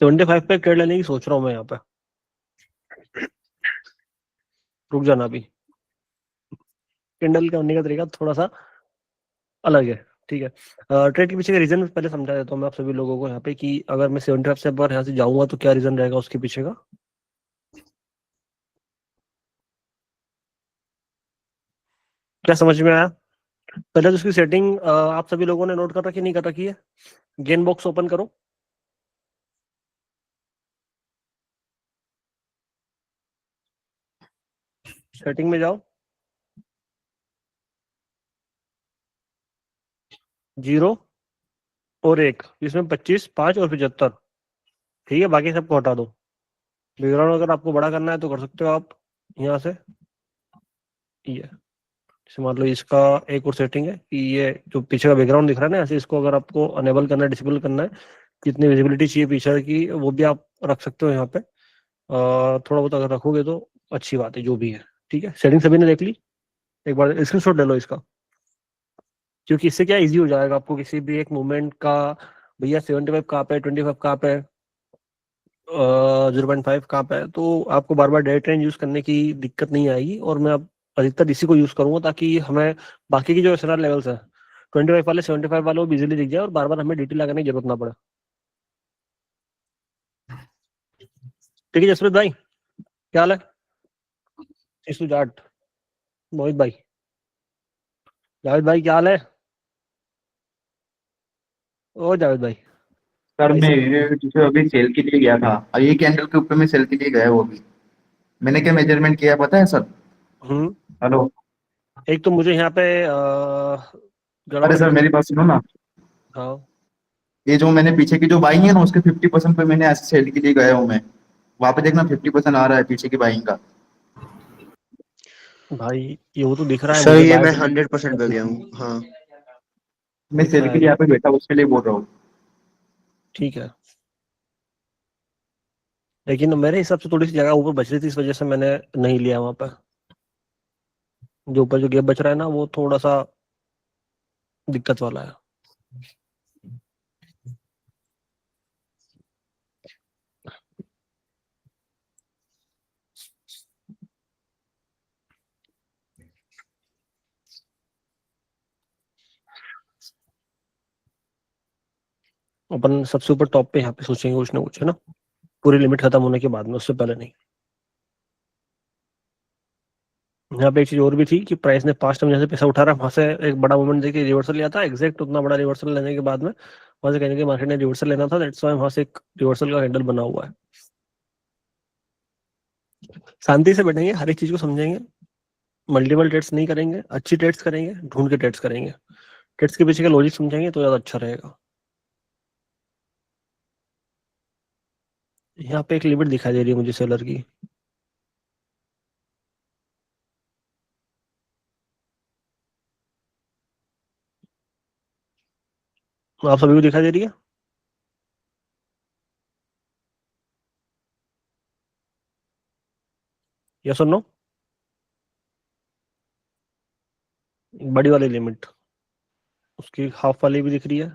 75 पे ट्रेड लेने की सोच रहा हूँ मैं यहाँ पे। रुक जाना अभी, कैंडल का होने का तरीका थोड़ा सा अलग है, ठीक है। ट्रेड के पीछे का रीजन पहले समझा देता हूँ मैं आप सभी लोगों को यहाँ पे कि अगर मैं 75 से पर यहाँ से जाऊंगा तो क्या रीजन रहेगा उसके पीछे का। क्या समझ में आया? पहले तो उसकी सेटिंग आप सभी लोगों ने नोट कर रखी नहीं कर रखी है? गेन बॉक्स ओपन करो, सेटिंग में जाओ, 0 और 1, इसमें 25, 5 और 75, ठीक है। बाकी सबको हटा दो। बैकग्राउंड अगर आपको बड़ा करना है तो कर सकते हो आप यहाँ से। ये जैसे मान लो इसका एक और सेटिंग है कि ये जो पीछे का बैकग्राउंड दिख रहा है ना, ऐसे इसको अगर आपको अनेबल करना है, डिसेबल करना है, जितनी विजिबिलिटी चाहिए पीछे की वो भी आप रख सकते हो यहाँ पे। थोड़ा बहुत अगर रखोगे तो अच्छी बात है, जो भी है, ठीक है। सेटिंग सभी ने देख ली? एक बार स्क्रीनशॉट ले लो इसका, क्योंकि इससे क्या इजी हो जाएगा आपको किसी भी एक मूवमेंट का, भैया 75 कहाँ पे, 25 कहाँ पे, 0.5 कहाँ पे है, तो आपको बार बार डेट रेंज यूज करने की दिक्कत नहीं आएगी। और मैं अब अधिकतर इसी को यूज करूंगा ताकि हमें बाकी की जो एसएनआर लेवल्स है 25 वाले 75 वाले वो बिजली दिख जाए और बार बार हमें डीटी लगाने की जरूरत ना पड़े। ठीक है जसप्रीत भाई, क्या हाल है? इशू जाट, मोहित भाई, जावेद भाई क्या हाल है? ओ जावेद भाई, सर भाई मैं साहब। जो अभी सेल के लिए गया था और ये कैंडल के ऊपर मैं सेल के लिए गया वो भी मैंने क्या मेजरमेंट किया पता है सर। हम्म। हेलो। एक तो मुझे यहाँ पे अरे गड़बड़ सर दिख मेरी रही बात सुनो ना। है। हाँ। ये जो मैंने पीछे की जो बाइंग है ना उसके 50% पे मैंने ऐसे सेल के लिए गया हूँ मैं। वहां पे देखना 50% आ रहा है पीछे की बाइंग का। भाई ये वो तो दिख रहा है सर मुझे ये बाय मैं से, 100% पे गया हूँ। हाँ मैं दिख सेल रहा के है लिए अभी, यहाँ पे बैठा हूँ उसके लिए बोल रहा हूँ। ठीक है। लेकिन मेरे हिसाब से थोड़ी सी जगह ऊपर बच रही थी, इस वजह से मैंने नहीं लिया वहां पर। जो ऊपर जो गैप बच रहा है ना वो थोड़ा सा दिक्कत वाला है। अपन सबसे ऊपर टॉप पे यहाँ पे सोचेंगे कुछ ना कुछ, है ना, पूरी लिमिट खत्म होने के बाद में, उससे पहले नहीं। यहाँ पे एक चीज और भी थी कि प्राइस ने 5 टाइम जैसे पैसा उठा रहा, वहां से एक बड़ा मूवमेंट देखिए रिवर्सल लिया था, एग्जैक्ट उतना बड़ा रिवर्सल लेने के बाद में वहां से कहने के मार्केट ने रिवर्सल लेना था, दैट्स व्हाई वहां से एक रिवर्सल का हैंडल बना हुआ है। शांति से बैठेंगे, हर एक चीज को समझेंगे, मल्टीपल ट्रेड्स नहीं करेंगे, अच्छी ट्रेड्स करेंगे, ढूंढ के ट्रेड्स करेंगे, ट्रेड्स के पीछे का लॉजिक समझेंगे तो ज्यादा अच्छा रहेगा। यहाँ पे एक लिमिट दिखाई दे रही है मुझे सेलर की, आप सभी को दिखाई दे रही है? यस और नो? बड़ी वाली लिमिट, उसकी हाफ वाली भी दिख रही है,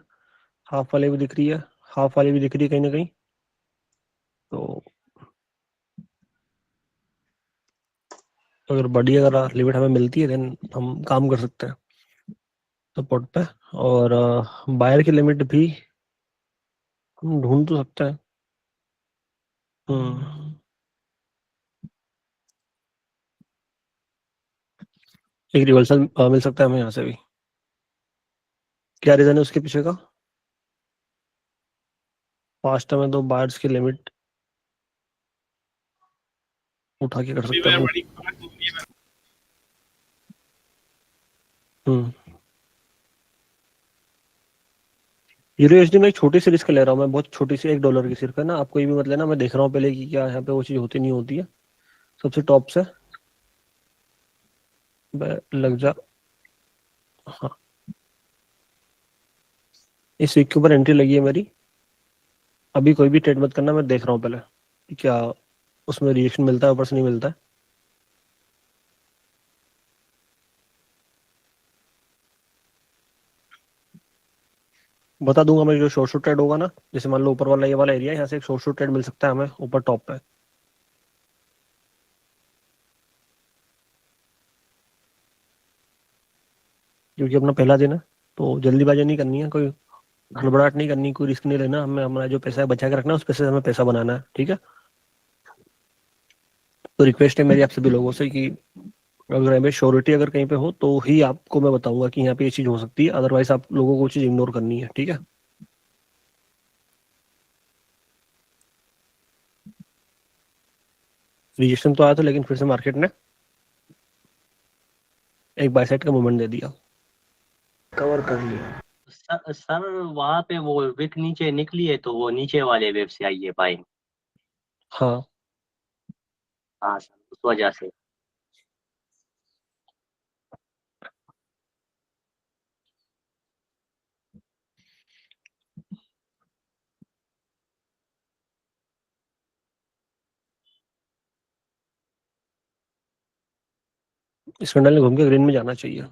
हाफ वाली भी दिख रही है, हाफ वाली भी दिख रही है कहीं ना कहीं। तो अगर बड़ी अगर लिमिट हमें मिलती है देन हम काम कर सकते हैं सपोर्ट पे। और बायर की लिमिट भी हम ढूंढ तो सकते हैं। हम्म, एक रिवर्सल मिल सकता है हमें यहाँ से भी। क्या रीजन है उसके पीछे का? पास्ट में तो बायर्स की लिमिट उठा के कर सकते हैं। हम्म। यूरो यूएसडी में एक छोटी सी रिस्क ले रहा हूँ मैं, बहुत छोटी सी, $1 की सिर्फ, है ना। आपको ये भी मत लेना, मैं देख रहा हूँ पहले कि क्या यहाँ पे वो चीज होती नहीं होती है। सबसे टॉप से लग जा। हाँ, इस वीक के ऊपर एंट्री लगी है मेरी। अभी कोई भी ट्रेड मत करना, मैं देख रहा हूँ पहले कि क्या उसमें रिएक्शन मिलता है, ऊपर से नहीं मिलता है। बता दूंगा मैं, जो शॉर्ट शॉर्ट ट्रेड होगा ना, जैसे मान लो ऊपर वाला ये वाला एरिया, यहाँ से एक शॉर्ट शॉर्ट ट्रेड मिल सकता है हमें ऊपर टॉप पे, क्योंकि अपना पहला दिन है तो जल्दीबाजी नहीं करनी है, कोई गड़बड़ाहट नहीं करनी, कोई रिस्क नहीं लेना, हमें हमारा जो पैसा है बचा के रखना है, उस पैसे से हमें पैसा बनाना है, ठीक है। तो रिक्वेस्ट है मेरी आप सभी लोगों से कि अगर हमें श्योरिटी अगर कहीं पे हो तो ही आपको मैं बताऊंगा कि यहाँ पे ये चीज हो सकती है, अदरवाइज आप लोगों को चीज इग्नोर करनी है, ठीक है। रिजेक्शन तो आया था, लेकिन फिर से मार्केट ने एक बाय साइड का मूवमेंट दे दिया, कवर कर लिया। सर वहाँ पे वो विक नीचे निकली है तो वो नीचे वाले वेब से आई है बाइंग। हाँ हाँ सर, उस वजह से। इस कैंडल ने घूम के ग्रीन में जाना चाहिए।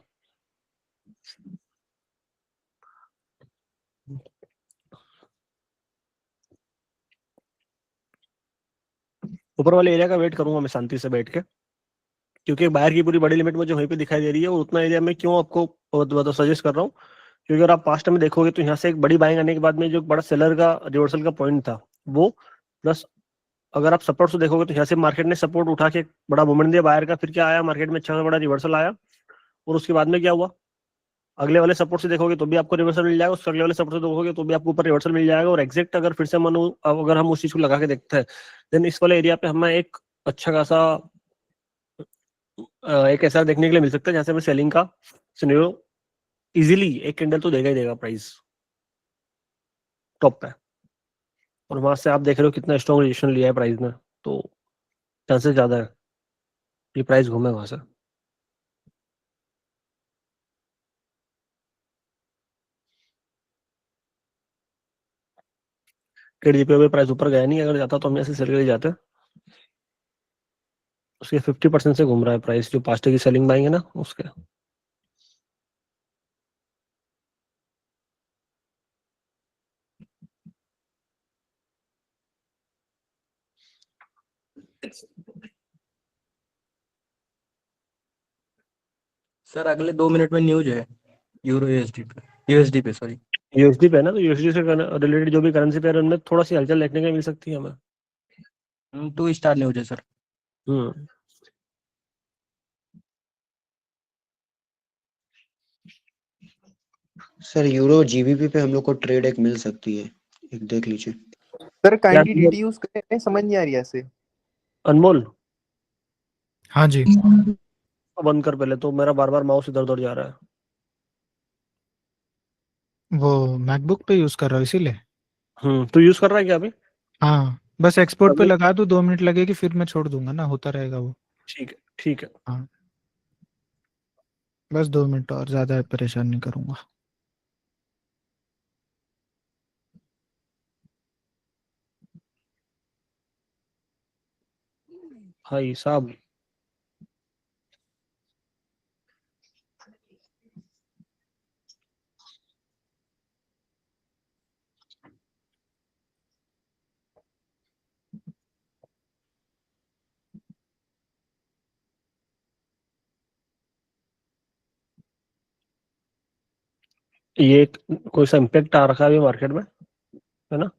ऊपर वाले एरिया का वेट करूंगा मैं शांति से बैठ के, क्योंकि बाहर की पूरी बड़ी लिमिट मुझे वहीं पे दिखाई दे रही है, और उतना एरिया मैं क्यों आपको सजेस्ट कर रहा हूँ, क्योंकि अगर आप पास्ट में देखोगे तो यहाँ से एक बड़ी बाइंग आने के बाद में जो बड़ा सेलर का रिवर्सल का पॉइंट था वो, प्लस अगर आप सपोर्ट से देखोगे तो यहाँ से मार्केट ने सपोर्ट उठा के एक बड़ा मूवमेंट दिया बाहर का, फिर क्या आया मार्केट में, अच्छा सा बड़ा रिवर्सल आया, और उसके बाद में क्या हुआ, अगले वाले सपोर्ट से देखोगे तो भी आपको रिवर्सल मिल जाएगा, उसके अगले वाले सपोर्ट से देखोगे तो भी आपको ऊपर रिवर्सल मिल जाएगा, और एग्जैक्ट अगर फिर से मनो अगर हम उस चीज को लगा के देखते हैं, देन इस वाले एरिया पे हमें एक अच्छा खासा एक ऐसा देखने के लिए मिल सकता है जहाँ से हमें सेलिंग का सिनेरियो इजीली एक कैंडल तो देगा ही देगा प्राइस टॉप पे, और वहां से आप देख रहे हो कितना स्ट्रॉन्ग रिजेक्शन लिया है प्राइस ने, तो चांसेस ज्यादा है ये प्राइस घूमे वहां से। केडीपी पे प्राइस ऊपर गया नहीं, अगर जाता तो हम ऐसे सेल के लिए जाते, उसके 50% से घूम रहा है प्राइस, जो पास्ट की सेलिंग बाइंग है ना उसके। सर अगले 2 मिनट में न्यूज है यूरो यूएसडी पे सॉरी। यूएसडी पे है ना, तो यूएसडी से रिलेटेड जो भी करेंसी पेयर उनमें थोड़ा सी हलचल देखने को मिल सकती है हमें। 2 स्टार न्यूज है सर। हम्म सर यूरो जीबीपी पे हम लोग को ट्रेड एक मिल सकती है, एक देख लीजिए। सर काइंडली क्या- डीटी यूज करें, समझ नहीं आ रही है ऐसे। अनमोल हाँ जी। बंद कर पहले, तो मेरा बार बार माउस इधर उधर जा रहा है। वो मैकबुक पे यूज कर रहा हूँ इसीलिए। तू यूज कर रहा है क्या अभी? हाँ बस एक्सपोर्ट पे अभी- लगा दूँ, 2 मिनट लगेगी फिर मैं छोड़ दूंगा ना, होता रहेगा वो। ठीक है ठीक है। हाँ बस 2 मिनट और, ज्यादा परेशान नहीं करूंगा। भाई साहब ये कोई सा इम्पेक्ट आ रखा है अभी मार्केट में, है ना।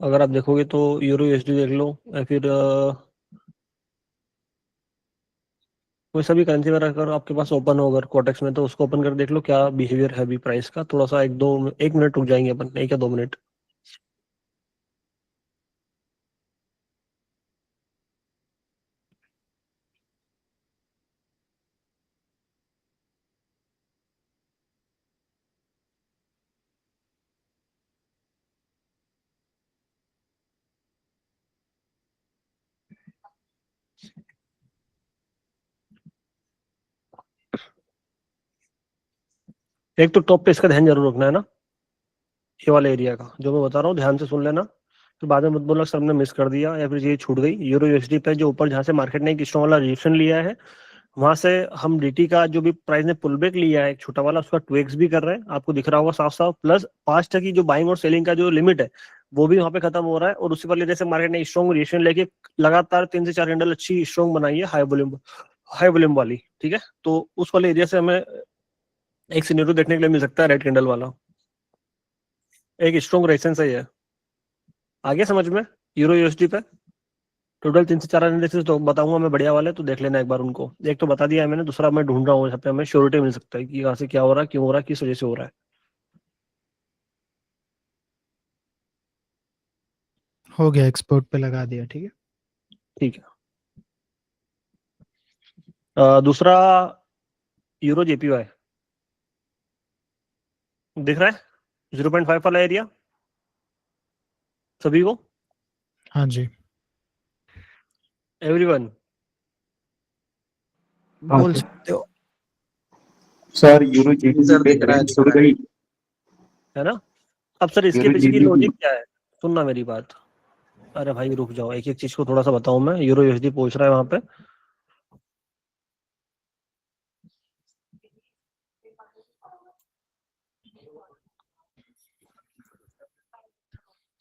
अगर आप देखोगे तो यूरो यूएसडी देख लो, या फिर कोई सा भी करेंसी में अगर आपके पास ओपन हो अगर कोटेक्स में, तो उसको ओपन कर देख लो क्या बिहेवियर है अभी प्राइस का, थोड़ा सा एक मिनट रुक जाएंगे अपन, 1 या 2 मिनट। एक तो टॉप पे इसका ध्यान जरूर रखना है ना, ये वाले एरिया का जो मैं बता रहा हूँ ध्यान से सुन लेना, तो बाद में मत बोलना सर ने मिस कर दिया या फिर ये छूट गई। यूरो यूएसडी पे जो ऊपर जहाँ से मार्केट ने एक स्ट्रॉन्ग वाला रिएक्शन लिया है, वहां से हम डीटी का जो भी प्राइस ने पुल बैक लिया है एक छोटा वाला, उसका 2x भी कर रहे हैं, आपको दिख रहा होगा साफ साफ, प्लस 5 तक की जो बाइंग और सेलिंग का जो लिमिट है वो भी वहां पे खत्म हो रहा है। और उसी वाले जैसे मार्केट ने स्ट्रॉन्ग रिएक्शन लेके लगातार 3 से 4 कैंडल अच्छी स्ट्रॉन्ग बनाई है हाई वॉल्यूम वाली, ठीक है। तो उस वाले एरिया से हमें एक सिनेरियो देखने के लिए मिल सकता है रेड कैंडल वाला, एक स्ट्रॉन्ग रेजिस्टेंस है। आगे समझ में यूरो यूएसडी पे टोटल 3 से 4 एनालिसिस तो बताऊंगा मैं बढ़िया वाले, तो देख लेना एक बार उनको। एक तो बता दिया है मैंने, दूसरा मैं ढूंढ रहा हूँ जहाँ पे हमें श्योरिटी मिल सकता है कि यहाँ से क्या हो रहा है, क्यों हो रहा है, किस वजह से हो रहा है। हो गया, एक्सपोर्ट पे लगा दिया, ठीक है। ठीक है। दूसरा यूरो जेपीवाई दिख रहा है 0.5 वाला एरिया सभी को, हाँ जी, एवरीवन। बोल सकते हो। सर यूरो जीबीपी पे ट्रेंड शुरू गई। है ना। अब सर इसके यूरो पीछे की जीबीपी लॉजिक क्या है, सुनना मेरी बात। अरे भाई रुक जाओ, एक एक चीज को थोड़ा सा बताऊं मैं। यूरो यूएसडी पहुंच रहा है वहां पे,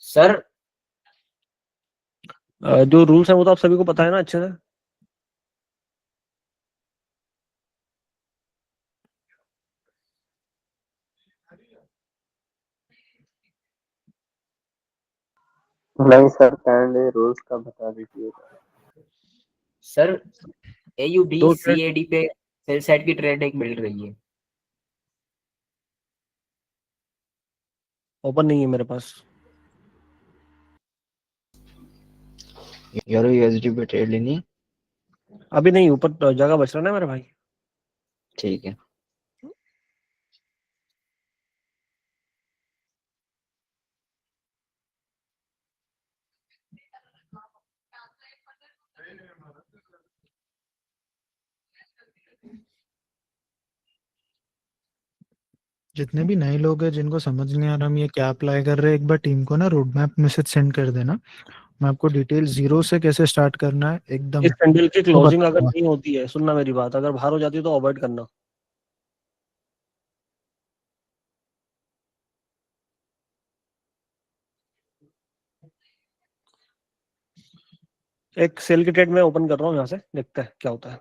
सर जो रूल्स है वो तो आप सभी को पता है ना अच्छे से। नहीं सर, काइंडली रूल्स का बता दीजिए। सर AUD दो ट्रेड CAD पे सेल साइड की ट्रेड एक मिल रही है। ओपन नहीं है मेरे पास। यूरो यूएसडी पे ट्रेड लेनी, अभी नहीं, ऊपर जगह बच रहा ना मेरे भाई। ठीक है। जितने भी नए लोग हैं जिनको समझ नहीं आ रहा हम ये क्या अप्लाई कर रहे हैं, एक बार टीम को ना रोड मैप मैसेज सेंड कर देना। मैं आपको डिटेल जीरो से कैसे स्टार्ट करना है एकदम इस कैंडल की वो क्लोजिंग अगर बताऊंगा। नहीं होती है, सुनना मेरी बात, अगर बाहर हो जाती है तो अवॉइड करना। एक सेल की ट्रेड में ओपन कर रहा हूँ यहाँ से, देखते हैं क्या होता है।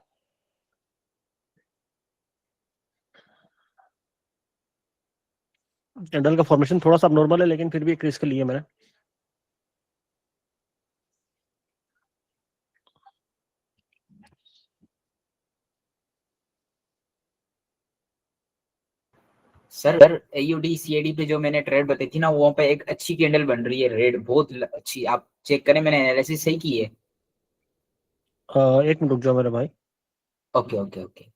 कैंडल का फॉर्मेशन थोड़ा सा नॉर्मल है, लेकिन फिर भी एक रिस्क लिया मैंने। सर AUD CAD पे जो मैंने ट्रेड बताई थी ना, वहाँ पे एक अच्छी कैंडल बन रही है रेड, बहुत अच्छी। आप चेक करें, मैंने एनालिसिस सही की है। एक मिनट रुक जाओ मेरे भाई। Okay okay okay.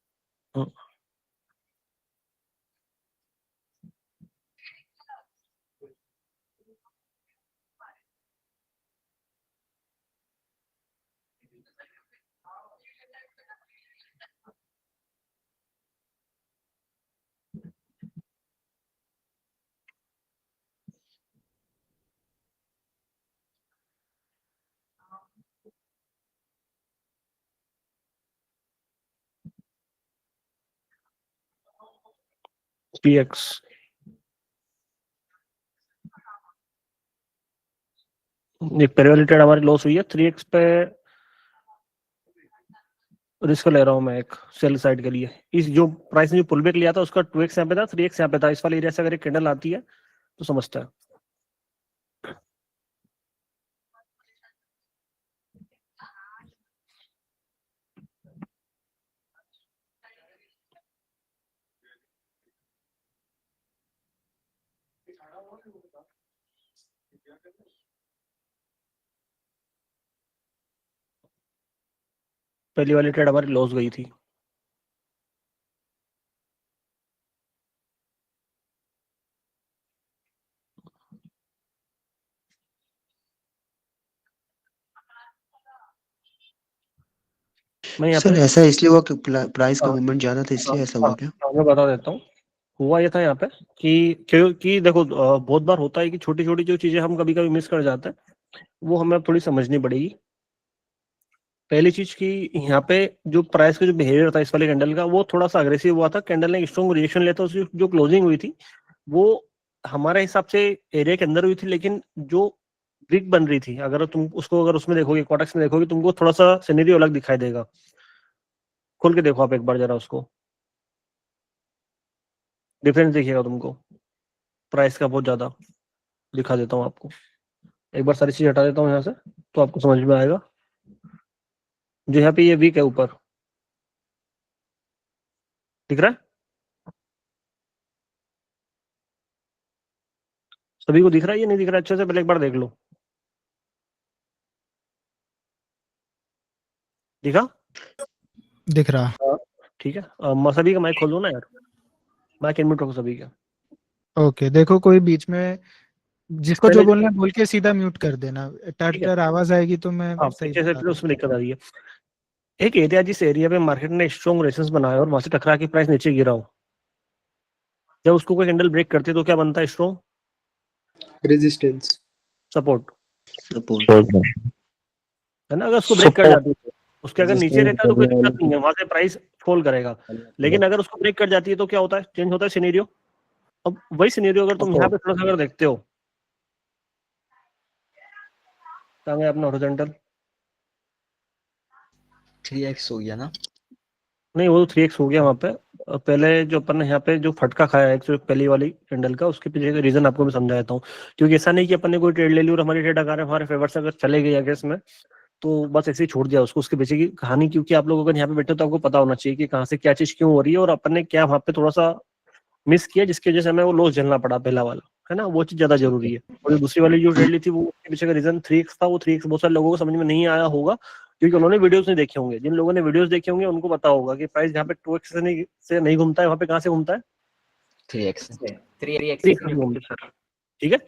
PX एक पहले वाली ट्रेड हमारी लॉस हुई है 3x पे। रिस्क ले रहा हूँ मैं एक सेल साइड के लिए। इस जो प्राइस ने जो पुल बैक लिया था उसका 2x यहाँ पे था, 3x यहाँ पे था। इस वाले एरिया से अगर एक कैंडल आती है तो समझता है। पहली वाली ट्रेड हमारी लॉस गई थी। मैं यहाँ सर पे ऐसा इसलिए हुआ कि प्राइस का मूवमेंट ज्यादा था, इसलिए ऐसा हुआ क्या? मैं बता देता हूँ। हुआ ये था यहाँ पे कि देखो बहुत बार होता है कि छोटी छोटी जो चीजें हम कभी कभी मिस कर जाते हैं, वो हमें थोड़ी समझनी पड़ेगी। पहली चीज की यहाँ पे जो प्राइस का जो बिहेवियर था इस वाले कैंडल का वो थोड़ा सा अग्रेसिव हुआ था, कैंडल ने स्ट्रॉन्ग रिएक्शन लिया था, उसकी जो क्लोजिंग हुई थी वो हमारे हिसाब से एरिया के अंदर हुई थी, लेकिन जो विक बन रही थी अगर तुम उसको अगर उसमें देखोगे क्वार्टक्स में देखोगे तुमको थोड़ा सा सिनेरियो अलग दिखाई देगा। खोल के देखो आप एक बार जरा उसको, डिफरेंस देखिएगा तुमको प्राइस का बहुत ज्यादा। दिखा देता हूँ आपको, एक बार सारी चीज हटा देता हूँ यहाँ से तो आपको समझ में आएगा। जो यहाँ पे ये वीक है ऊपर दिख रहा है, सभी को दिख रहा है ये नहीं दिख रहा है अच्छे से? पहले एक बार देख लो, दिखा? दिख रहा। ठीक है, सभी का माइक खोल दो ना यार, माइक इनम्यूट रखो सभी का। ओके, देखो कोई बीच में जिसको जो पहले बोलना है बोल के सीधा म्यूट कर देना, टर ठीक है। टर आवाज आएगी तो मैं हाँ सही पीछे से बता फिर उसमें दिक्कत आ रही है। एक एरिया जिस एरिया पे मार्केट ने स्ट्रॉन्ग रेजिस्टेंस बनाया और वहां से टकरा के प्राइस नीचे गिरा हो, जब उसको कोई कैंडल ब्रेक करती है तो क्या बनता है? Strong resistance support, support. है ना? अगर उसको ब्रेक कर जाती है, उसके अगर नीचे रहता है तो कोई दिक्कत नहीं है, वहां से प्राइस फॉल करेगा। लेकिन अगर उसको ब्रेक कर जाती है तो क्या होता है? चेंज होता है सिनेरियो। अब वही सिनेरियो अगर तुम यहाँ पे थोड़ा सा अगर देखते हो, कहाँ गया अपना हॉरिजॉन्टल? 3x हो गया ना? नहीं वो 3x हो गया वहां पे। पहले जो अपन ने यहाँ पे जो फटका खाया है जो पहली वाली कैंडल का, उसके पीछे का रीजन आपको मैं समझा देता हूँ। क्योंकि ऐसा नहीं कि अपन ने कोई ट्रेड ले ली और हमारी ट्रेड अगर हमारे फेवर से अगर चले गई अगेंस्ट में तो बस ऐसे ही छोड़ दिया उसको, उसके पीछे की कहानी। क्योंकि आप लोग अगर यहाँ पे बैठे हो तो आपको पता होना चाहिए कि कहाँ से क्या चीज क्यों हो रही है और अपन ने क्या वहाँ पे थोड़ा सा मिस किया जिसकी वजह से हमें वो लॉस झेलना पड़ा पहला वाला, है ना? वो चीज ज्यादा जरूरी है। और जो दूसरी वाली जो ट्रेड ली थी वो उसके पीछे का रीजन 3x था। वो 3x बहुत सारे लोगों को समझ में नहीं आया होगा क्योंकि उन्होंने वीडियोस नहीं देखे होंगे। जिन लोगों ने वीडियोस देखे होंगे उनको पता होगा कि प्राइस जहाँ पे 2x से नहीं घूमता है वहाँ पे कहाँ से घूमता है? 3x 3x से घूमता है। ठीक है,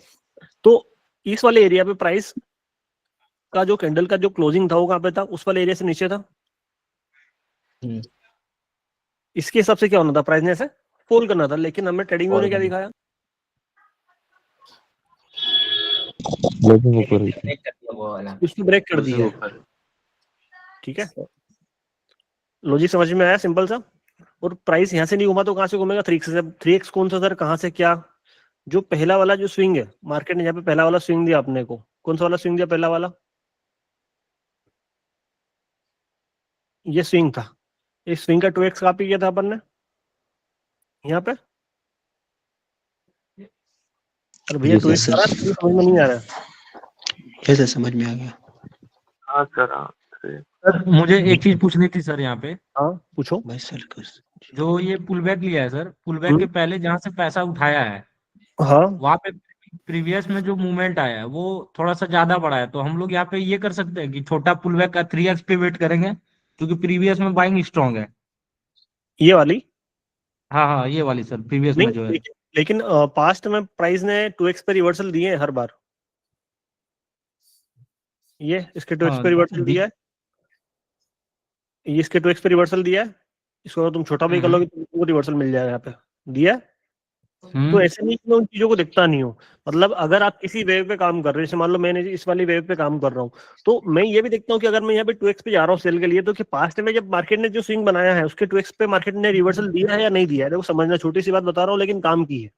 तो इस वाले एरिया पे प्राइस का जो कैंडल का जो क्लोजिंग था वो कहाँ पे था? उस वाले एरिया से नीचे था। इसके हिसाब से क्या होना था? प्राइस ने ऐसे फॉल करना था, लेकिन हमें ट्रेडिंग ने क्या दिखाया? ब्रेक कर दिया वो वाला। उसको ब्रेक कर दिया। ठीक है, लॉजिक समझ में आया? सिंपल सा। और प्राइस यहाँ से नहीं घुमा तो कहाँ से घूमेगा? 3x से। 3x कौन सा सर? कहाँ से क्या? जो पहला वाला जो स्विंग है मार्केट ने यहाँ पे पहला वाला स्विंग दिया आपने को, कौन सा वाला स्विंग दिया? पहला वाला ये स्विंग था। इस स्विंग का 2x कॉपी किया था अपन ने यहाँ पे। और भैया 2x आ रहा है, समझ में नहीं आ रहा है? कैसे समझ में आ गया? हाँ सर हाँ सर मुझे एक चीज पूछनी थी सर यहाँ पे। हाँ पूछो। भाई सर कर जो ये पुल बैक लिया है सर, पुल बैक के पहले जहाँ से पैसा उठाया है हाँ वहां पे प्रीवियस में जो मूवमेंट आया है वो थोड़ा सा ज्यादा बढ़ा है, तो हम लोग यहाँ पे ये कर सकते हैं कि छोटा पुल बैक का 3x पे वेट करेंगे क्योंकि प्रीवियस में बाइंग स्ट्रांग है। ये वाली? हाँ हाँ ये वाली सर प्रीवियस नहीं में जो है। लेकिन पास्ट में प्राइस ने 2x पे रिवर्सल दिए हैं हर बार। ये इसके 2x पे रिवर्सल दिया है, ये इसके 2x पे रिवर्सल दिया है। इसको अगर तुम छोटा भी कर लोगे तो तुमको रिवर्सल मिल जाएगा यहाँ पे, दिया है। तो ऐसे नहीं कि मैं उन चीजों को देखता नहीं हूँ। मतलब अगर आप किसी वेव पे काम कर रहे हो, जैसे मान लो मैंने इस वाली वेव पे काम कर रहा हूँ, तो मैं ये भी देखता हूँ कि अगर मैं यहाँ पे 2x पे जा रहा हूँ सेल के लिए तो कि पास्ट में जब मार्केट ने जो स्विंग बनाया है उसके 2x पे मार्केट ने रिवर्सल दिया है या नहीं दिया है। देखो समझना, छोटी सी बात बता रहा हूँ लेकिन काम की है।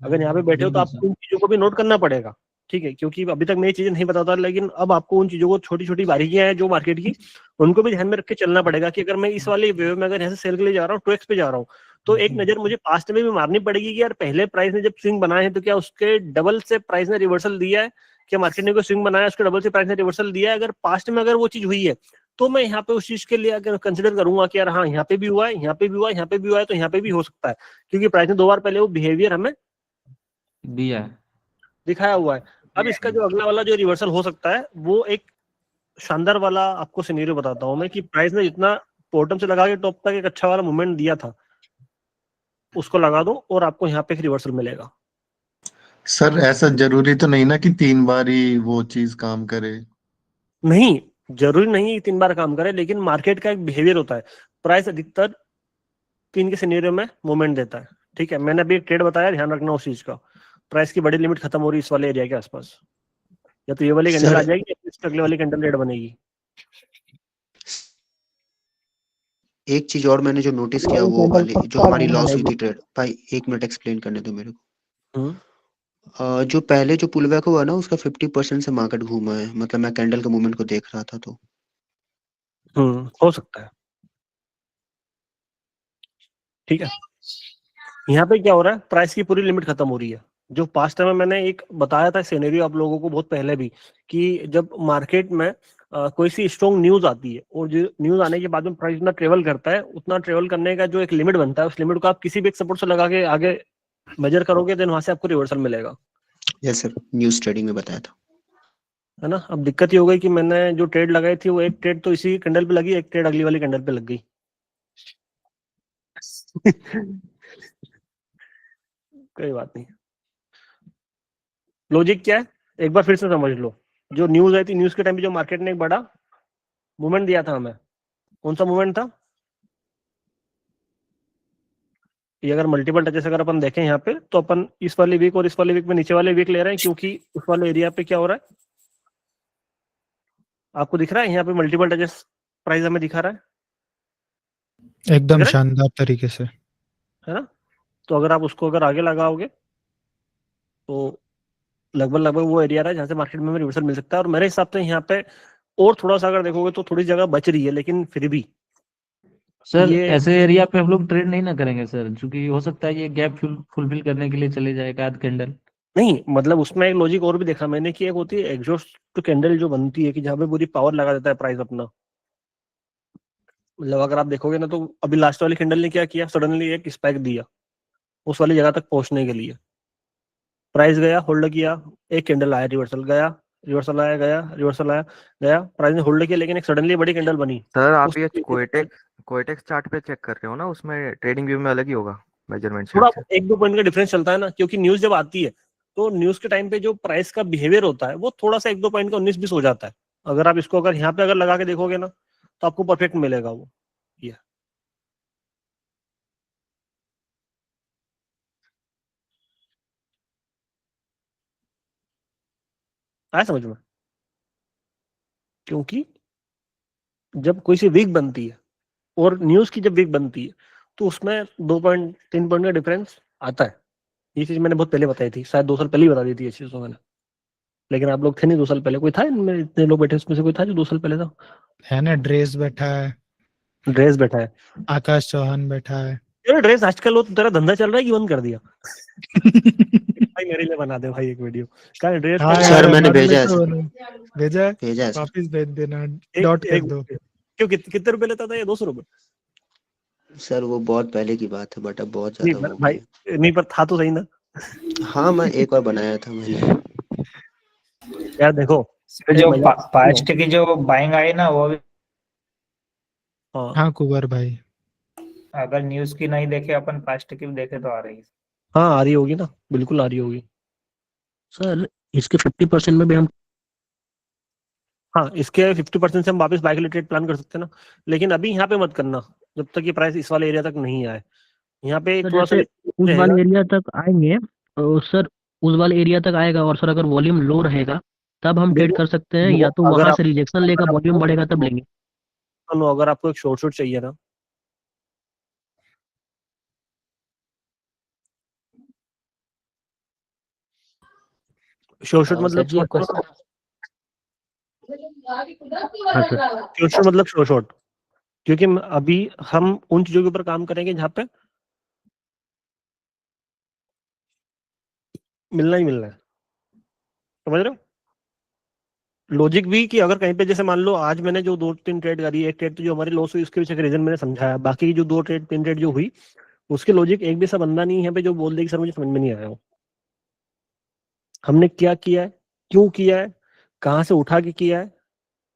अगर यहाँ पे बैठे हो तो आपको उन चीजों को भी नोट करना पड़ेगा, ठीक है? क्योंकि अभी तक मैं ये चीजें नहीं बताता, लेकिन अब आपको उन चीजों को, छोटी छोटी बारीकियां हैं जो मार्केट की, उनको भी ध्यान में रख के चलना पड़ेगा कि अगर मैं इस वाले वेव में अगर यहाँ से सेल के लिए जा रहा हूँ, 2x पे जा रहा हूँ, तो एक नजर मुझे पास्ट में भी मारनी पड़ेगी कि यार पहले प्राइस ने जब स्विंग बनाए हैं तो क्या उसके डबल से प्राइस ने रिवर्सल दिया है? क्या मार्केट ने कोई स्विंग बनाया उसके डबल से प्राइस ने रिवर्सल दिया है? अगर पास्ट में अगर वो चीज हुई है तो मैं यहाँ पे उस चीज के लिए अगर कंसिडर करूंगा कि यार हाँ यहाँ पे भी हुआ है, यहाँ पे भी हुआ है, यहाँ पे भी हुआ है, तो यहाँ पे भी हो सकता है क्योंकि प्राइस ने 2 बार पहले वो बिहेवियर हमें दिया है, दिखाया हुआ है। अब इसका जो अगला वाला जो रिवर्सल हो सकता है वो एक शानदार वाला आपको सिनेरियो बताता हूँ मैं कि प्राइस ने जितना बॉटम से लगा के टॉप तक एक अच्छा वाला मूवमेंट दिया था उसको लगा दो और आपको यहाँ पे एक रिवर्सल मिलेगा। सर ऐसा जरूरी तो नहीं ना कि 3 बार ही वो चीज काम करे? नहीं जरूरी नहीं 3 बार काम करे, लेकिन मार्केट का एक बिहेवियर होता है। प्राइस अधिकतर 3 के सिनेरियो में मूवमेंट देता है, ठीक है? मैंने अभी एक ट्रेड बताया, ध्यान रखना उस चीज का। प्राइस की बड़ी लिमिट खत्म हो रही है इस वाले एरिया के आसपास, या तो ये वाली कैंडल आ जाएगी या इसके अगले वाली कैंडल रेड बनेगी। एक चीज और मैंने जो नोटिस किया वो वाली जो हमारी लॉस हुई थी ट्रेड, भाई 1 मिनट एक्सप्लेन करने दो मेरे को। जो पहले जो पुल बैक हुआ ना उसका 50% से मार्केट घूमा है, मतलब मैं कैंडल के मूवमेंट को देख रहा था तो। हो सकता है। ठीक है, यहाँ पे क्या हो रहा है, प्राइस की पूरी लिमिट खत्म हो रही है। जो पास्ट टाइम में मैंने एक बताया था सिनेरियो आप लोगों को बहुत पहले भी, कि जब मार्केट में कोई सी स्ट्रॉन्ग न्यूज आती है और जो न्यूज आने के बाद में प्राइस जितना ट्रेवल करता है, उतना ट्रेवल करने का जो एक लिमिट बनता है, उस लिमिट को आप किसी भी एक सपोर्ट से लगा के आगे मेजर करोगे, देन वहां से आपको रिवर्सल मिलेगा। यस सर, न्यूज ट्रेडिंग में बताया था। है ना। अब दिक्कत ये हो गई कि मैंने जो ट्रेड लगाई थी वो एक ट्रेड तो इसी कैंडल पे लगी, एक ट्रेड अगली वाली कैंडल पे लग गई। कोई बात नहीं। लॉजिक क्या है एक बार फिर से समझ लो। जो न्यूज आई थी, न्यूज के टाइम पे जो मार्केट ने एक बड़ा मूवमेंट दिया था हमें, कौन सा मूवमेंट था ये? अगर मल्टीपल टचेस अगर अपन देखें यहाँ पे, तो अपन इस वाले वीक और इस वाले वीक में नीचे वाले वीक ले रहे हैं, क्योंकि उस वाले एरिया पे क्या हो रहा है आपको दिख रहा है, यहाँ पे मल्टीपल टचेस प्राइस हमें दिखा रहा है एकदम दिख रहा शानदार तरीके से। है ना। तो अगर आप उसको अगर आगे लगाओगे तो लगभग वो एरिया रहा है जहाँ से मार्केट में रिवर्सल मिल सकता है। और मेरे हिसाब से यहाँ पे और थोड़ा सा अगर देखोगे तो थोड़ी जगह बच रही है, लेकिन फिर भी सर ये ऐसे एरिया पे हम लोग ट्रेड नहीं ना करेंगे सर, क्योंकि हो सकता है ये गैप फुलफिल करने के लिए चले जाए आध कैंडल। नहीं, मतलब उसमें एक लॉजिक और भी देखा मैंने कि एक होती है एग्जॉस्ट कैंडल जो बनती है, कि जहाँ पे पूरी पावर लगा देता है प्राइस अपना। मतलब अगर आप देखोगे ना, तो अभी लास्ट वाली कैंडल ने क्या किया, सडनली एक स्पाइक दिया उस वाली जगह तक पहुंचने के लिए। प्राइस गया, होल्ड किया, एक कैंडल आया, रिवर्सल गया, रिवर्सल आया, गया, रिवर्सल आया, गया, प्राइस ने होल्ड किया, लेकिन एक सडनली बड़ी कैंडल बनी। सर आप उस ये कोएटेक्स चार्ट पे चेक कर रहे हो ना, उसमें ट्रेडिंग व्यू में अलग ही होगा मेजरमेंट थोड़ा से। 1-2 पॉइंट का डिफरेंस चलता है ना, क्योंकि न्यूज जब आती है तो न्यूज के टाइम पे जो प्राइस का बिहेवियर होता है वो थोड़ा सा 1-2 पॉइंट का 19-20 हो जाता है। अगर आप इसको अगर यहाँ पे अगर लगा के देखोगे ना, तो आपको परफेक्ट मिलेगा वो। ये आया समझ में। क्योंकि जब कोई सी वीक बनती है और न्यूज की जब वीक बनती है, तो उसमें 2-3 पॉइंट का डिफरेंस आता है। ये चीज मैंने बहुत पहले बताई थी, शायद 2 साल पहले ही बता दी थी ये चीज तो मैंने, लेकिन आप लोग थे नहीं 2 साल पहले। कोई था इनमें, इतने लोग बैठे उसमें से कोई था जो 2 साल पहले था? है ना, ड्रेस बैठा है, ड्रेस बैठा है, आकाश चौहान बैठा है। तेरा ड्रेस आजकल वो तेरा धंधा चल रहा है कि बंद कर दिया? भाई मेरे लिए बना दे भाई एक वीडियो का ड्रेस हाँ का। सर, यार, मैंने हमारे भेजा लिए है तो सर। भेजा है, भेजा है सर। वापिस भेज देना, डॉट कर दो। क्यों, कितने रुपए लेता था ये? 200 रुपए? सर वो बहुत पहले की बात है, बट अब बहुत नहीं ज्यादा हो गई भाई, है। नहीं पर था तो सही ना। हाँ, मैं एक बार बनाया था मैंने। यार देखो, सर एक जो मजाक पास्ट की जो बाइंग आई ना, वो भी हाँ हाँ कुबर भाई, अगर न्यूज की नहीं देखे अपन, पास्ट की भी देखे तो आ रही है। हाँ आ रही होगी ना, बिल्कुल आ रही होगी। सर इसके 50% में भी हम हाँ, इसके 50% से हम वापस बाइक के लिए ट्रेड प्लान कर सकते हैं ना, लेकिन अभी यहाँ पे मत करना जब तक ये प्राइस इस वाले एरिया तक नहीं आए। यहाँ पे सर थोड़ा सा जैसे उस रहेगा। वाले एरिया तक आएंगे, और सर उस वाले एरिया तक आएगा, और सर अगर वॉल्यूम लो रहेगा तब हम ट्रेड कर सकते हैं, या तो अगर वहां आप से रिजेक्शन लेकर वॉल्यूम बढ़ेगा तब लेंगे। अगर आपको एक शॉर्ट शॉट चाहिए ना, शॉर्ट शॉट सर मतलब जी क्वेश्चन, हाँ सर, शॉर्ट शॉट मतलब शॉर्ट शॉट, क्योंकि अभी हम उन चीजों के ऊपर काम करेंगे जहाँ पे मिलना ही मिलना है। समझ रहे हो लॉजिक भी, कि अगर कहीं पे जैसे मान लो आज मैंने जो 2-3 ट्रेड करी, एक ट्रेड तो जो हमारी लॉस हुई उसके पीछे रीजन मैंने समझाया, बाकी जो 2-3 ट्रेड जो हुई उसके लॉजिक एक भी ऐसा बंदा नहीं है पे जो बोल दे कि सर मुझे समझ में नहीं आया हो। हमने क्या किया है, क्यों किया है, कहाँ से उठा के किया है,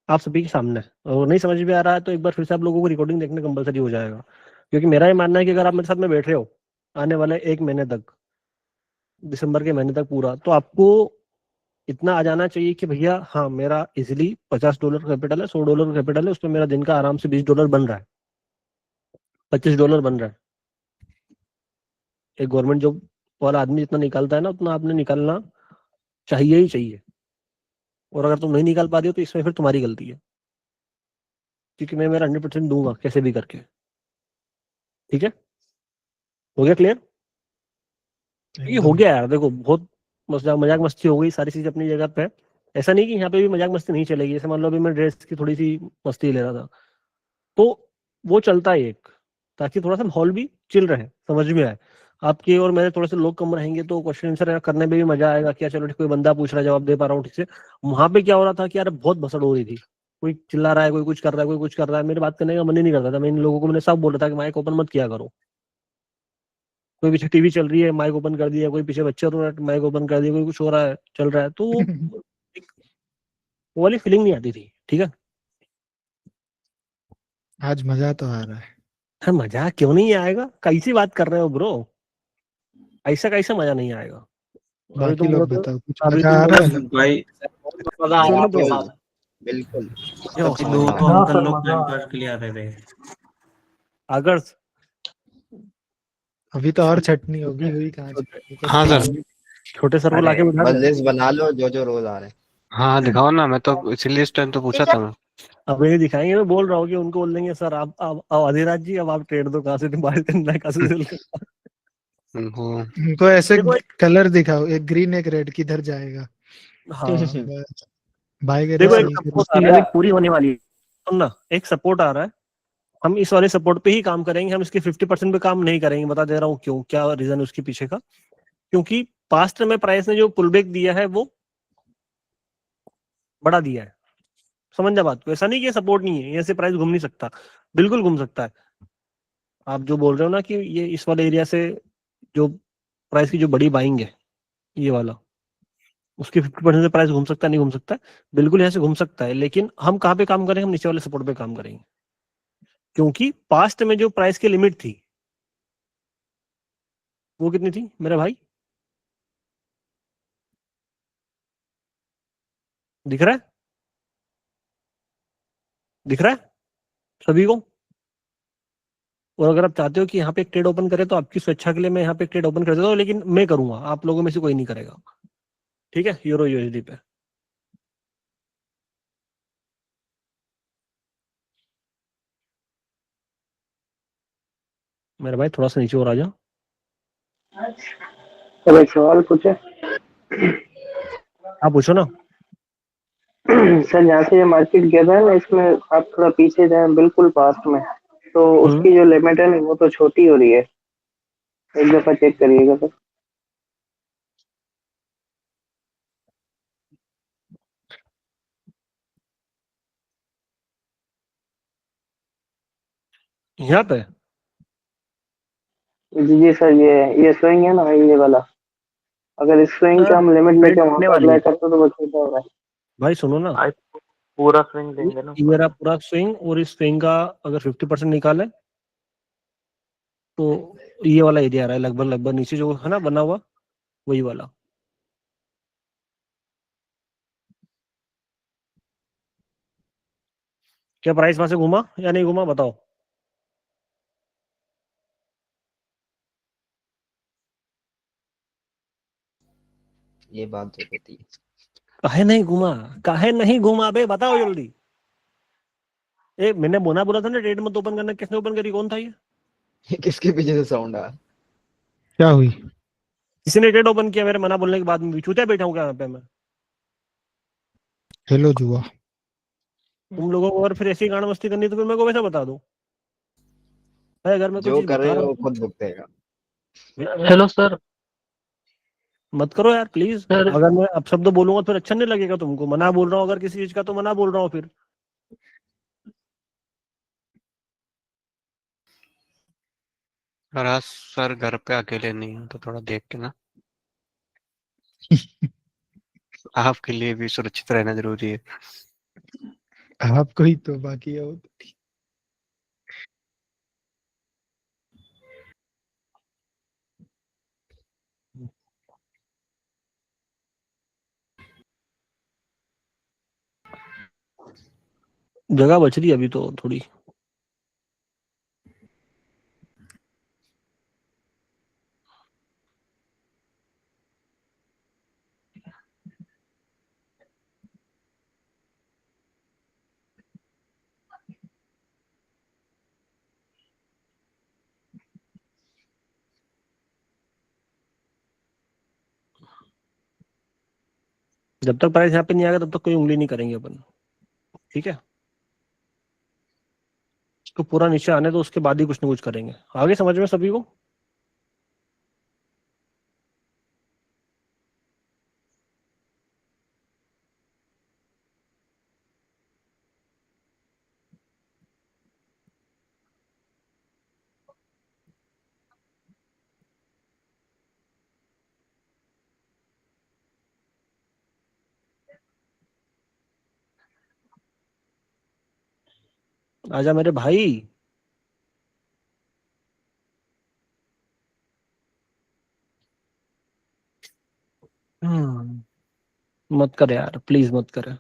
आप सभी के सामने है। और नहीं समझ में आ रहा है तो एक बार फिर से आप लोगों को रिकॉर्डिंग देखना कंपलसरी हो जाएगा, क्योंकि मेरा ये मानना है कि अगर आप मेरे साथ में बैठ रहे हो आने वाले 1 महीने तक, दिसंबर के महीने तक पूरा, तो आपको इतना आ जाना चाहिए कि भैया हाँ मेरा इजिली $50 कैपिटल है, $100 कैपिटल है, उसमें मेरा दिन का आराम से $20 बन रहा है, $25 बन रहा है। एक गवर्नमेंट जॉब वाला आदमी जितना निकालता है ना, उतना आपने निकालना चाहिए ही चाहिए। और अगर तुम नहीं निकाल पा रही हो तो इसमें फिर तुम्हारी गलती है, क्योंकि मैं मेरा 100% दूंगा कैसे भी करके। ठीक है, हो गया क्लियर? ये हो गया यार, देखो बहुत मजाक मस्ती हो गई, सारी चीज अपनी जगह पे है। ऐसा नहीं कि यहाँ पे भी मजाक मस्ती नहीं चलेगी, जैसे मान लो अभी मैं ड्रेस की थोड़ी सी मस्ती ले रहा था, तो वो चलता है एक, ताकि थोड़ा सा माहौल भी चिल रहे, समझ में आए। आपके और मेरे थोड़े से लोग कम रहेंगे तो क्वेश्चन आंसर करने में भी मजा आएगा, क्या चलो कोई बंदा पूछ रहा है जवाब दे पा रहा हूँ ठीक से। वहां पे क्या हो रहा था कि यार बहुत भसड़ हो रही थी, कोई चिल्ला रहा है, कोई कुछ कर रहा है, कोई कुछ कर रहा है, मेरे बात करने का मन ही नहीं करता था। मैं इन लोगों को मैंने सब बोला था कि माइक ओपन मत किया करो। कोई पीछे टीवी चल रही है माइक ओपन कर दिया, कोई पीछे बच्चा रो रहा है माइक ओपन कर दिया, कोई कुछ हो रहा है चल रहा है, तो एक वो वाली फीलिंग नहीं आती थी। ठीक है, आज मजा तो आ रहा है। हाँ मजा क्यों नहीं आएगा, कैसी बात कर रहे हो ब्रो, ऐसा कैसा मजा नहीं आएगा। अभी बाकी तुम लोग लोग बताओ, कुछ अभी मजा तुम आ लोग रहा है? भाई मजा आ रहा है सुनो आपके तो, साथ। बिल्कुल यो, अभी दो तो अंकल लोग टाइम पास के लिए आ रहे थे। अगर अभी तो और चटनी होगी, हुई कहाँ चटनी? हाँ सर। छोटे सर को अरे लाके बिठा बस दे। लिस्ट बना लो जो रोज आ रहे हैं। हाँ दिखाओ ना, मैं तो इसीलिए इस टाइम तो पूछा था मैं। अब ये दिखाएंगे, मैं बोल रहा हूँ कि उनको बोल देंगे सर आप अधिराज जी अब आप ट्रेड दो, कहाँ से बाहर करना है, कहाँ से सेल करना है। वो उनको ऐसे देखो कलर दिखाओ, एक ग्रीन एक रेड, किधर जाएगा? हाँ बस, भाई के देखो एक रिसीव सपोर्ट आ रहा है, पूरी होने वाली है, सुनना, एक सपोर्ट आ रहा है, हम इस वाले सपोर्ट पे ही काम करेंगे, हम इसके 50% पे काम नहीं करेंगे। बता दे रहा हूँ क्यों, क्या रीजन है उसके पीछे का। क्योंकि पास्ट में प्राइस ने जो पुलबैक दिया है वो बड़ा दिया है, समझ जा बात को। ऐसा नहीं कि सपोर्ट नहीं है, ऐसे प्राइस घूम नहीं सकता, बिल्कुल घूम सकता है। आप जो बोल रहे हो ना कि ये इस वाले एरिया से जो प्राइस की जो बड़ी बाइंग है ये वाला, उसकी 50% से प्राइस घूम सकता है, नहीं घूम सकता है, बिल्कुल यहाँ से घूम सकता है। लेकिन हम कहाँ पे काम करेंगे, हम नीचे वाले सपोर्ट पे काम करेंगे, क्योंकि पास्ट में जो प्राइस की लिमिट थी वो कितनी थी मेरे भाई, दिख रहा है, दिख रहा है सभी को? और अगर आप चाहते हो कि यहाँ पे एक ट्रेड ओपन करे तो आपकी स्वेच्छा के लिए मैं यहाँ पे एक ट्रेड ओपन कर देता हूँ, लेकिन मैं करूंगा, आप लोगों में से कोई नहीं करेगा। ठीक है, यूरो यूएसडी पे मेरे भाई थोड़ा सा नीचे और आ जा। सर एक सवाल पूछे? आप पूछो ना। सर जहाँ से ये मार्केट गिर रहा है ना, इसमें आप थोड़ा पीछे जाए, बिल्कुल पास में, तो हम्म, उसकी जो लिमिट है ना वो तो छोटी हो रही है, एक दफा चेक करिएगा सर। यहाँ पे जी जी सर, ये स्विंग है ना ये वाला, अगर इस स्विंग का हम लिमिट लेके वहां करने पर वाली अप्लाई है करते तो वो छोटा हो रहा है। भाई सुनो ना, आज पूरा स्विंग लेंगे ना ये मेरा पूरा स्विंग, और इस स्विंग का अगर 50% निकाले तो ये वाला एरिया आ रहा है लगभग लगभग, नीचे जो है ना बना हुआ वही वाला। क्या प्राइस वहां से घूमा या नहीं घूमा बताओ? ये बात तो होती काहे नहीं घूमा, काहे नहीं घूमा बे, बताओ जल्दी। ए मैंने बोला था ना ट्रेड मत ओपन करना, किसने ओपन करी, कौन था ये? है। किसके पीछे से साउंड आया? क्या हुई? किसी ने ट्रेड ओपन किया मेरे मना बोलने के बाद में भी? चूतिया बैठा हूँ क्या यहाँ पे मैं? हेलो जुआ। तुम लोगों को अगर फिर ऐसी गाना मस्ती करनी है तो फिर मेरे को वैसा बता दो भाई, अगर मैं कोई जो चीज बता करेगा रहा वो हूँ खुद भुगतेगा। Hello sir. मत करो यार प्लीज। सर अगर मैं अब शब्द बोलूंगा तो फिर अच्छा नहीं लगेगा तुमको, मना बोल रहा हूँ अगर किसी चीज का तो मना बोल रहा हूँ फिर। और आज सर घर पे अकेले नहीं हूँ तो थोड़ा देख के ना, आपके लिए भी सुरक्षित रहना जरूरी है। आपको ही तो बाकी है वो। जगह बच रही है अभी तो थोड़ी। जब तक प्राइस यहाँ पे नहीं आएगा तब तक कोई उंगली नहीं करेंगे अपन, ठीक है। तो पूरा नीचे आने तो उसके बाद ही कुछ ना कुछ करेंगे। आगे समझ में सभी को? आजा मेरे भाई। मत कर यार, प्लीज मत कर।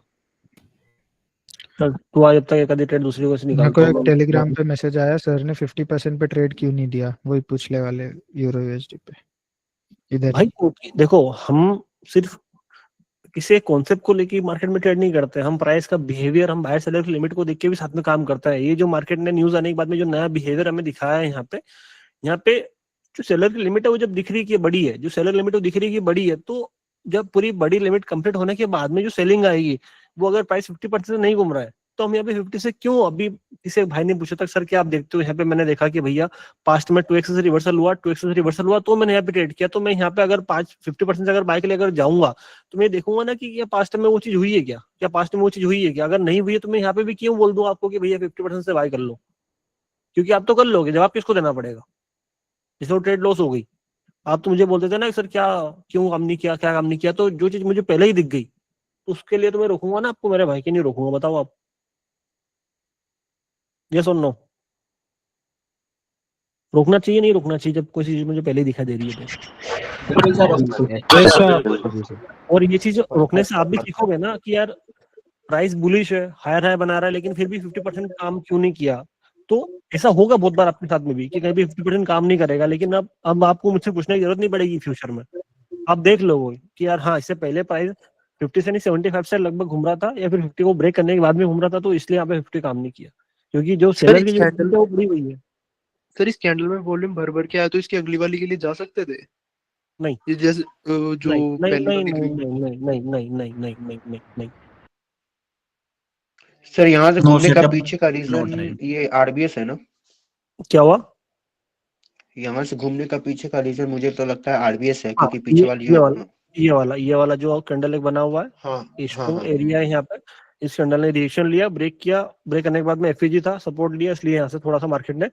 तू आज जब तक एक आधी ट्रेड दूसरी को से मेरे निकालता को एक हूँ। टेलीग्राम पे मैसेज आया, सर ने 50% पे ट्रेड क्यों नहीं दिया, वही पूछने वाले यूरो यूएसडी पे इधर भाई ही। देखो, हम सिर्फ किसी कॉन्सेप्ट को लेके मार्केट में ट्रेड नहीं करते, हम प्राइस का बिहेवियर, हम बायर सेलर की लिमिट को देख के भी साथ में काम करता है। ये जो मार्केट ने न्यूज आने के बाद में जो नया बिहेवियर हमें दिखाया है यहाँ पे जो सेलर की लिमिट है वो जब दिख रही है कि बड़ी है, जो सेलर लिमिट वो दिख रही है कि बड़ी है, तो जब पूरी बड़ी लिमिट कंप्लीट होने के बाद में जो सेलिंग आएगी, वो अगर प्राइस 50% से नहीं घूम रहा है तो हम यहाँ पे 50 से क्यों, अभी किसी एक भाई ने पूछा था सर क्या आप देखते हो, यहाँ पे मैंने देखा कि भैया पास्ट में 2x से रिवर्सल हुआ, 2x से रिवर्सल हुआ, तो मैंने यहाँ पे ट्रेड किया। तो मैं यहाँ पे अगर 50% अगर बाय के लिए अगर जाऊंगा तो मैं देखूंगा ना कि क्या पास्ट में वो चीज हुई है, क्या पास्ट में वो चीज हुई है क्या। अगर नहीं हुई है तो मैं यहाँ पे भी क्यों बोल दूं आपको कि भैया 50% से बाय कर लो, क्योंकि आप तो कर लोगे, जवाब किसको देना पड़ेगा जिसको ट्रेड लॉस हो गई। आप तो मुझे बोलते थे ना सर क्या क्यों काम नहीं किया, क्या काम नहीं किया, तो जो चीज मुझे पहले ही दिख गई उसके लिए तो मैं रोकूंगा ना आपको, मेरे भाई के नहीं रोकूंगा। बताओ आप, यस और नो? रोकना चाहिए नहीं रोकना चाहिए जब कोई चीज मुझे पहले ही दिखा दे रही है तो। और ये चीज रोकने से आप भी सीखोगे ना कि यार प्राइस बुलिश है, हायर हाई बना रहा है, लेकिन फिर भी 50% काम क्यों नहीं किया। तो ऐसा होगा बहुत बार आपके साथ में भी कि कहीं भी 50% काम नहीं करेगा, लेकिन अब आपको मुझसे पूछने की जरूरत नहीं पड़ेगी फ्यूचर में। आप देख लोगे कि यार हाँ इससे पहले प्राइस 50 से नहीं 75 से लगभग घूम रहा था, या फिर 50 को ब्रेक करने के बाद में घूम रहा था, तो इसलिए यहाँ पे 50 काम नहीं किया, क्योंकि जो सर सेलर की इस जो कैंडल है वो बढ़ी हुई है। सर इस कैंडल में वॉल्यूम भर भर के आया तो इसकी अगली वाली के लिए जा सकते थे? नहीं ये जैसे जो नहीं पहली नहीं वाली नहीं थी। नहीं नहीं नहीं नहीं नहीं नहीं नहीं नहीं नहीं। सर यहाँ से नो घूमने का सेटअप पीछे का नो रीजन टाइम। ये आरबीएस है ना? क्या हुआ? यहाँ से घूमने का पीछे का रीजन मुझे तो लगता है आरबीएस है, हाँ क्योंकि पीछे वाली जो ये वाला जो कैंडल एक बना हुआ है, हाँ स्ट्रॉन्ग एरिया है यहाँ पे। इस कैंडल ने रिएक्शन लिया, ब्रेक किया, ब्रेक करने के बाद में एफईजी था, सपोर्ट लिया, इसलिए यहाँ से थोड़ा सा मार्केट ने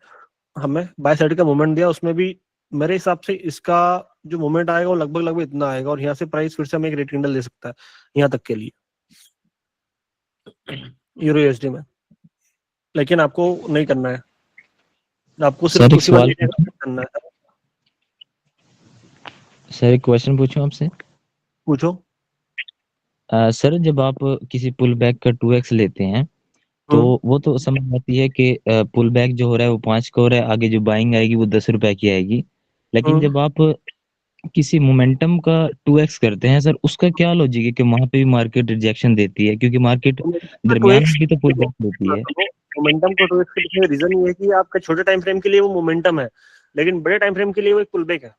हमें बाय साइड का मूवमेंट दिया। उसमें भी मेरे हिसाब से इसका जो मूवमेंट आएगा वो लगभग लगभग इतना आएगा, और यहाँ से प्राइस फिर से हमें एक रेड कैंडल दे सकता है यहाँ तक के लिए यूरो यूएसडी में। लेकिन आपको नहीं करना है, आपको सिर्फ उसी वाली करना है। सर एक क्वेश्चन पूछूं आपसे? पूछो। सर जब आप किसी पुल बैक का 2x लेते हैं तो वो तो समझ आती है कि पुल बैक जो हो रहा है वो 5 का हो रहा है, आगे जो बाइंग आएगी वो 10 रुपए की आएगी। लेकिन जब आप किसी मोमेंटम का 2x करते हैं सर, उसका क्या लॉजिक है कि वहां पे भी मार्केट रिजेक्शन देती है, क्योंकि मार्केट दरमियान में भी तो पुल बैक देती है। मोमेंटम को 2x के पीछे रीजन ये है कि आपका छोटे टाइम फ्रेम के लिए वो मोमेंटम है, लेकिन बड़े टाइम फ्रेम के लिए वो एक पुल बैक है।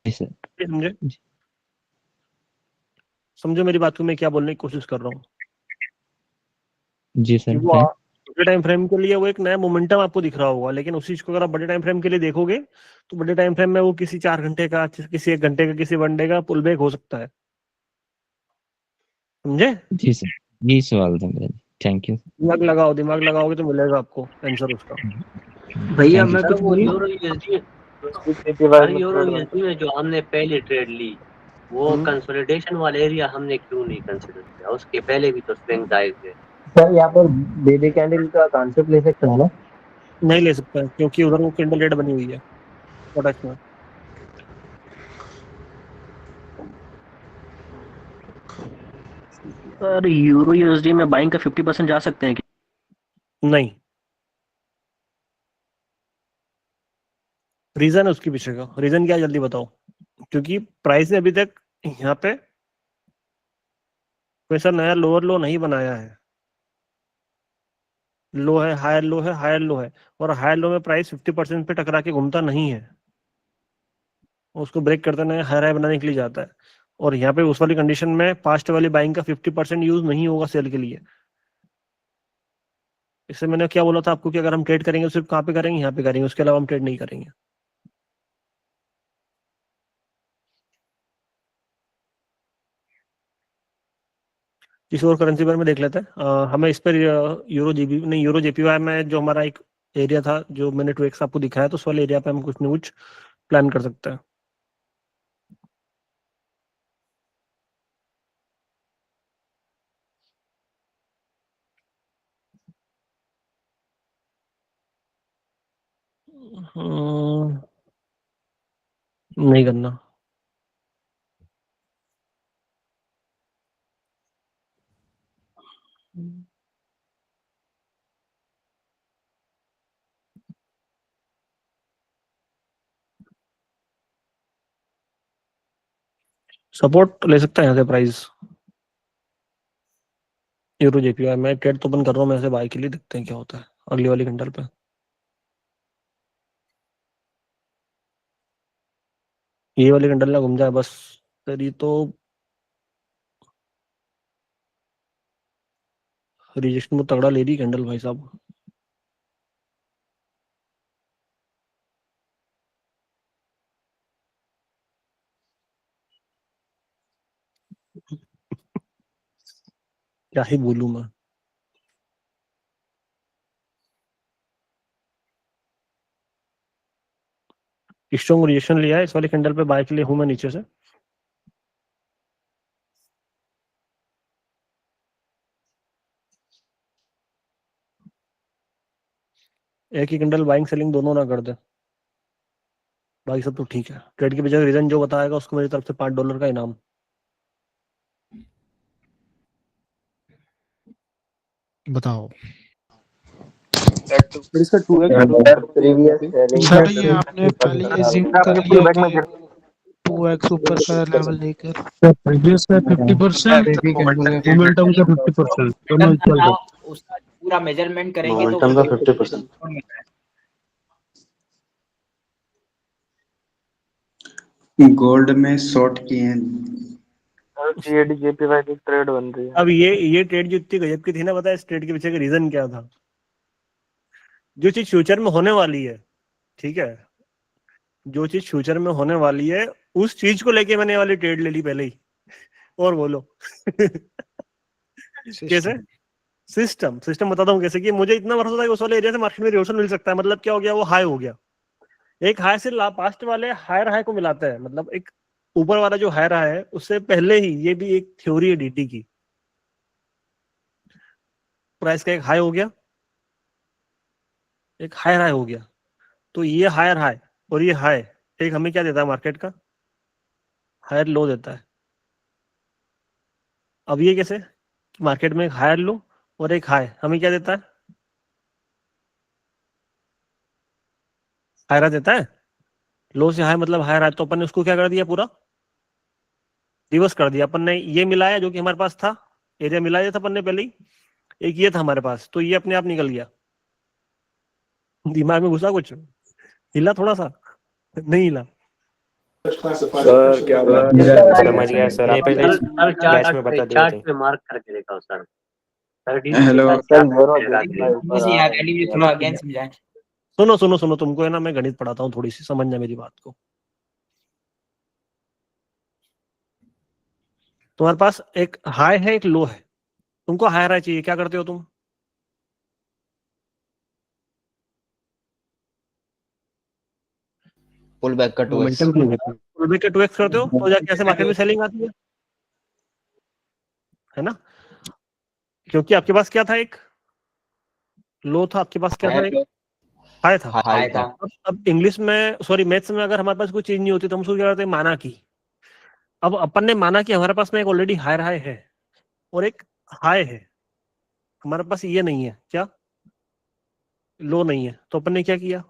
समझे? समझो मेरी बात को, मैं क्या बोलने की कोशिश कर रहा हूँ। जी सर। छोटे टाइम फ्रेम के लिए वो एक नया मोमेंटम आपको दिख रहा होगा, लेकिन उसी चीज को अगर आप बड़े टाइम फ्रेम के लिए देखोगे तो बड़े टाइम फ्रेम में वो किसी 4 घंटे का, किसी 1 घंटे का, किसी 1 डे का पुल बैक हो सकता है। समझे? जी सर, यही सवाल था मेरा। Thank you. दिमाग लगाओगे तो मिलेगा आपको आंसर उसका। भैया मैं कुछ वो यूरो यूएसडी में जो हमने पहले ट्रेड ली, वो कंसोलिडेशन वाला एरिया हमने क्यों नहीं कंसीडर किया? उसके पहले भी तो स्ट्रेंथ आए थे। सर यहाँ पर बेबी कैंडल का कॉन्सेप्ट ले सकते हैं ना? नहीं ले सकता, क्योंकि उधर वो कैंडल रेड बनी हुई है प्रोडक्ट में। सर यूरो यूएसडी में बाइंग का 50% जा सकते हैं क्या? नहीं, रीजन है उसके पीछे का। रीजन क्या है जल्दी बताओ? क्योंकि प्राइस ने अभी तक यहाँ पे कोई सा नया लोअर लो नहीं बनाया है। लो है, हायर लो है, हायर लो है, और हायर लो में प्राइस 50% पे टकरा के घूमता नहीं है, उसको ब्रेक करते नहीं, हायर हाई बनाने के लिए जाता है। और यहाँ पे उस वाली कंडीशन में पास्ट वाली बाइंग का 50% यूज नहीं होगा सेल के लिए। इससे मैंने क्या बोला था आपको कि अगर हम ट्रेड करेंगे तो सिर्फ कहाँ पे करेंगे, यहाँ पे करेंगे, उसके अलावा हम ट्रेड नहीं करेंगे। किसी और करेंसी पर में देख लेते हैं। हमें इस पर यूरो जेपीवाई में जो हमारा एक एरिया था जो मैंने 2x आपको दिखाया, तो उस वाले एरिया पे हम कुछ न कुछ प्लान कर सकते हैं। नहीं करना। सपोर्ट ले सकता है यहाँ से प्राइस यूरो जेपीवाई। मैं ट्रेड तो बंद कर रहा हूँ, मैं ऐसे बाय के लिए, देखते हैं क्या होता है अगली वाली कैंडल पे। ये वाली कैंडल ना घूम जाए बस, तेरी तो रिजेक्शन में तगड़ा ले रही कैंडल भाई साहब। क्या ही बोलूं मैं। स्ट्रॉन्ग रिजेक्शन लिया है इस वाली कैंडल पे, बाय के लिए हूं मैं नीचे से। एक ही कैंडल बाइंग सेलिंग दोनों ना कर दे भाई सब तो ठीक है। ट्रेड के पीछे रीजन जो बताएगा उसको मेरी तरफ से $5 का इनाम। बताओ इसका 2x सर ये आपने पहले एज्यूम कर लिया कि 2x ऊपर का लेवल लेकर प्रीवियस का 50% मोमेंटम का 50% दोनों इक्वल है। उसका पूरा मेजरमेंट करेंगे तो मोमेंटम का 50%। गोल्ड में शॉर्ट किए हैं। सीएडी जेपीवाई की ट्रेड बन रही है। अब ये ट्रेड जो इतनी गजब की थी ना, पता है इस ट्रेड के पीछे का रीजन क्या था? जो चीज फ्यूचर में होने वाली है, ठीक है, जो चीज फ्यूचर में होने वाली है उस चीज को लेके मैंने ये वाली ट्रेड ले ली पहले ही। और बोलो कैसे? सिस्टम बताता हूँ कैसे। कि मुझे इतना भरोसा था कि उस वाले एरिया से मार्केट में रिवर्सल मिल सकता है। मतलब क्या हो गया, वो हाई हो गया, एक हाई से पास्ट वाले हायर हाई को मिलाता है। मतलब एक ऊपर वाला जो हायर हाई है उससे पहले ही, ये भी एक थ्योरी है डीटी की, प्राइस का एक हाई हो गया, एक हायर हाई हो गया, तो ये हायर हाई और ये हाई एक हमें क्या देता है मार्केट का? हायर लो देता है। अब ये कैसे? मार्केट में एक हायर लो और एक हाई हमें क्या देता है? हायर देता है। लो से हाई मतलब हायर हाई, तो अपन ने उसको क्या कर दिया? पूरा रिवर्स कर दिया। अपन ने ये मिलाया जो कि हमारे पास था, एरिया मिलाया था अपन ने पहले ही, एक ये था हमारे पास, तो ये अपने आप निकल गया। दिमाग में घुसा कुछ? हिला थोड़ा सा? नहीं हिला। सर क्या बात है? समझ गया सर, आप पहले कैश में बता दिए थे। मार्क करके देखा सर। हेलो थोड़ा अगेन समझाएं। सुनो तुमको है ना, मैं गणित पढ़ाता हूँ, थोड़ी सी समझना मेरी बात को। तुम्हारे पास एक हाई है एक लो है, तुमको हायर हाई चाहिए, क्या करते हो तुम? पुल बैक का 2x पुल बैक का 2x करते हो तो जाके ऐसे मार्केट में सेलिंग आती है ना? क्योंकि आपके पास क्या था? एक लो था, आपके पास क्या था? एक हाई था। अब इंग्लिश में, सॉरी मैथ्स में, अगर हमारे पास कोई चीज नहीं होती तो हम उसको क्या करते हैं? माना की। अब अपन ने माना कि हमारे पास में एक ऑलरेडी हायर हाई है और एक हाई है, हमारे पास ये नहीं है, क्या? लो नहीं है, तो अपन ने क्या किया?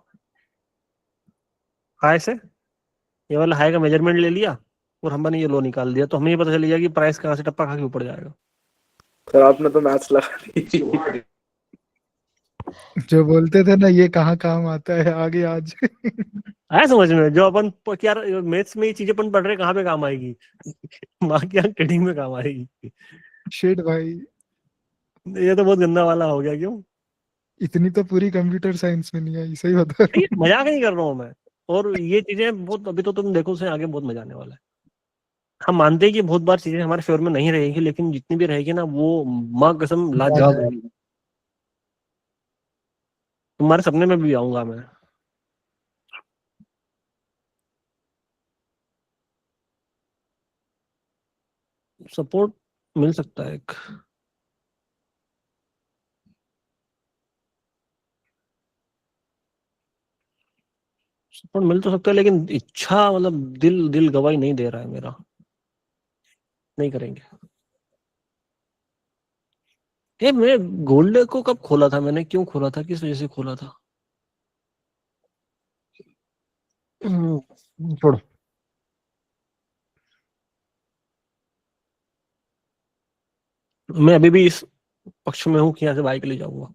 हाई से ये वाला हाई का मेजरमेंट ले लिया और हमने ये लो निकाल दिया, तो हमें ये पता चल गया कि प्राइस कहाँ से टप्पा खा के ऊपर जाएगा। सर आपने तो मैथ्स लगा दी। जो बोलते थे ना ये कहाँ काम आता है आगे आज। आया समझ में? जो अपन यार मैथ्स में ये चीजें अपन पढ़ रहे कहाँ पे काम आएगी? माँ की यहाँ ट्रेडिंग में काम आएगी। शिट भाई, ये तो बहुत गंदा वाला हो गया। क्यों? इतनी तो पूरी कंप्यूटर साइंस में नहीं आई, सही बता रहा ये मजाक नहीं कर रहा हूँ मैं। और ये चीजें बहुत, अभी तो तुम देखो, से आगे बहुत मजा आने वाला है। हम मानते हैं कि बहुत बार चीजें हमारे फेवर में नहीं रहेगी, लेकिन जितनी भी रहेगी ना वो माँ कसम लाजवाब रहेगी। तुम्हारे सपने में भी आऊंगा मैं। सपोर्ट मिल सकता है एक। सपोर्ट मिल तो सकता है, लेकिन इच्छा मतलब दिल दिल गवाही नहीं दे रहा है मेरा। नहीं करेंगे। ये मैं गोल्ड को कब खोला था? मैंने क्यों खोला था? किस वजह से खोला था? छोड़ो। मैं अभी भी इस पक्ष में हूँ कि यहाँ से बाइक ले जाऊंगा।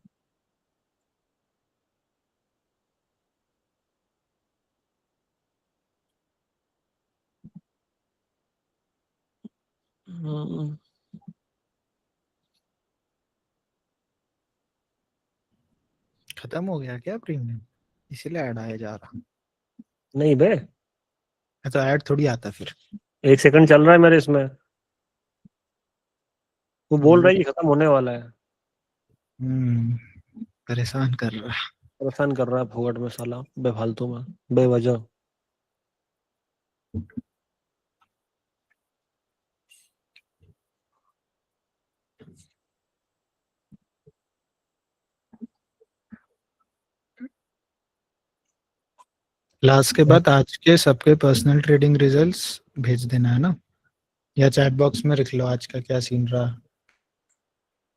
खत्म हो गया क्या प्रीमियम? इसीलिए ऐड आया जा रहा। नहीं बे, तो ऐड थोड़ी आता फिर। 1 सेकंड चल रहा है मेरे इसमें। वो बोल रहा है कि खत्म होने वाला है। परेशान कर रहा है। परेशान कर रहा है फोगट में साला, बेफालतू में, बेवजह। क्लास के बाद आज के सबके पर्सनल ट्रेडिंग रिजल्ट्स भेज देना है ना, या चैट बॉक्स में लिख लो आज का क्या सीन रहा।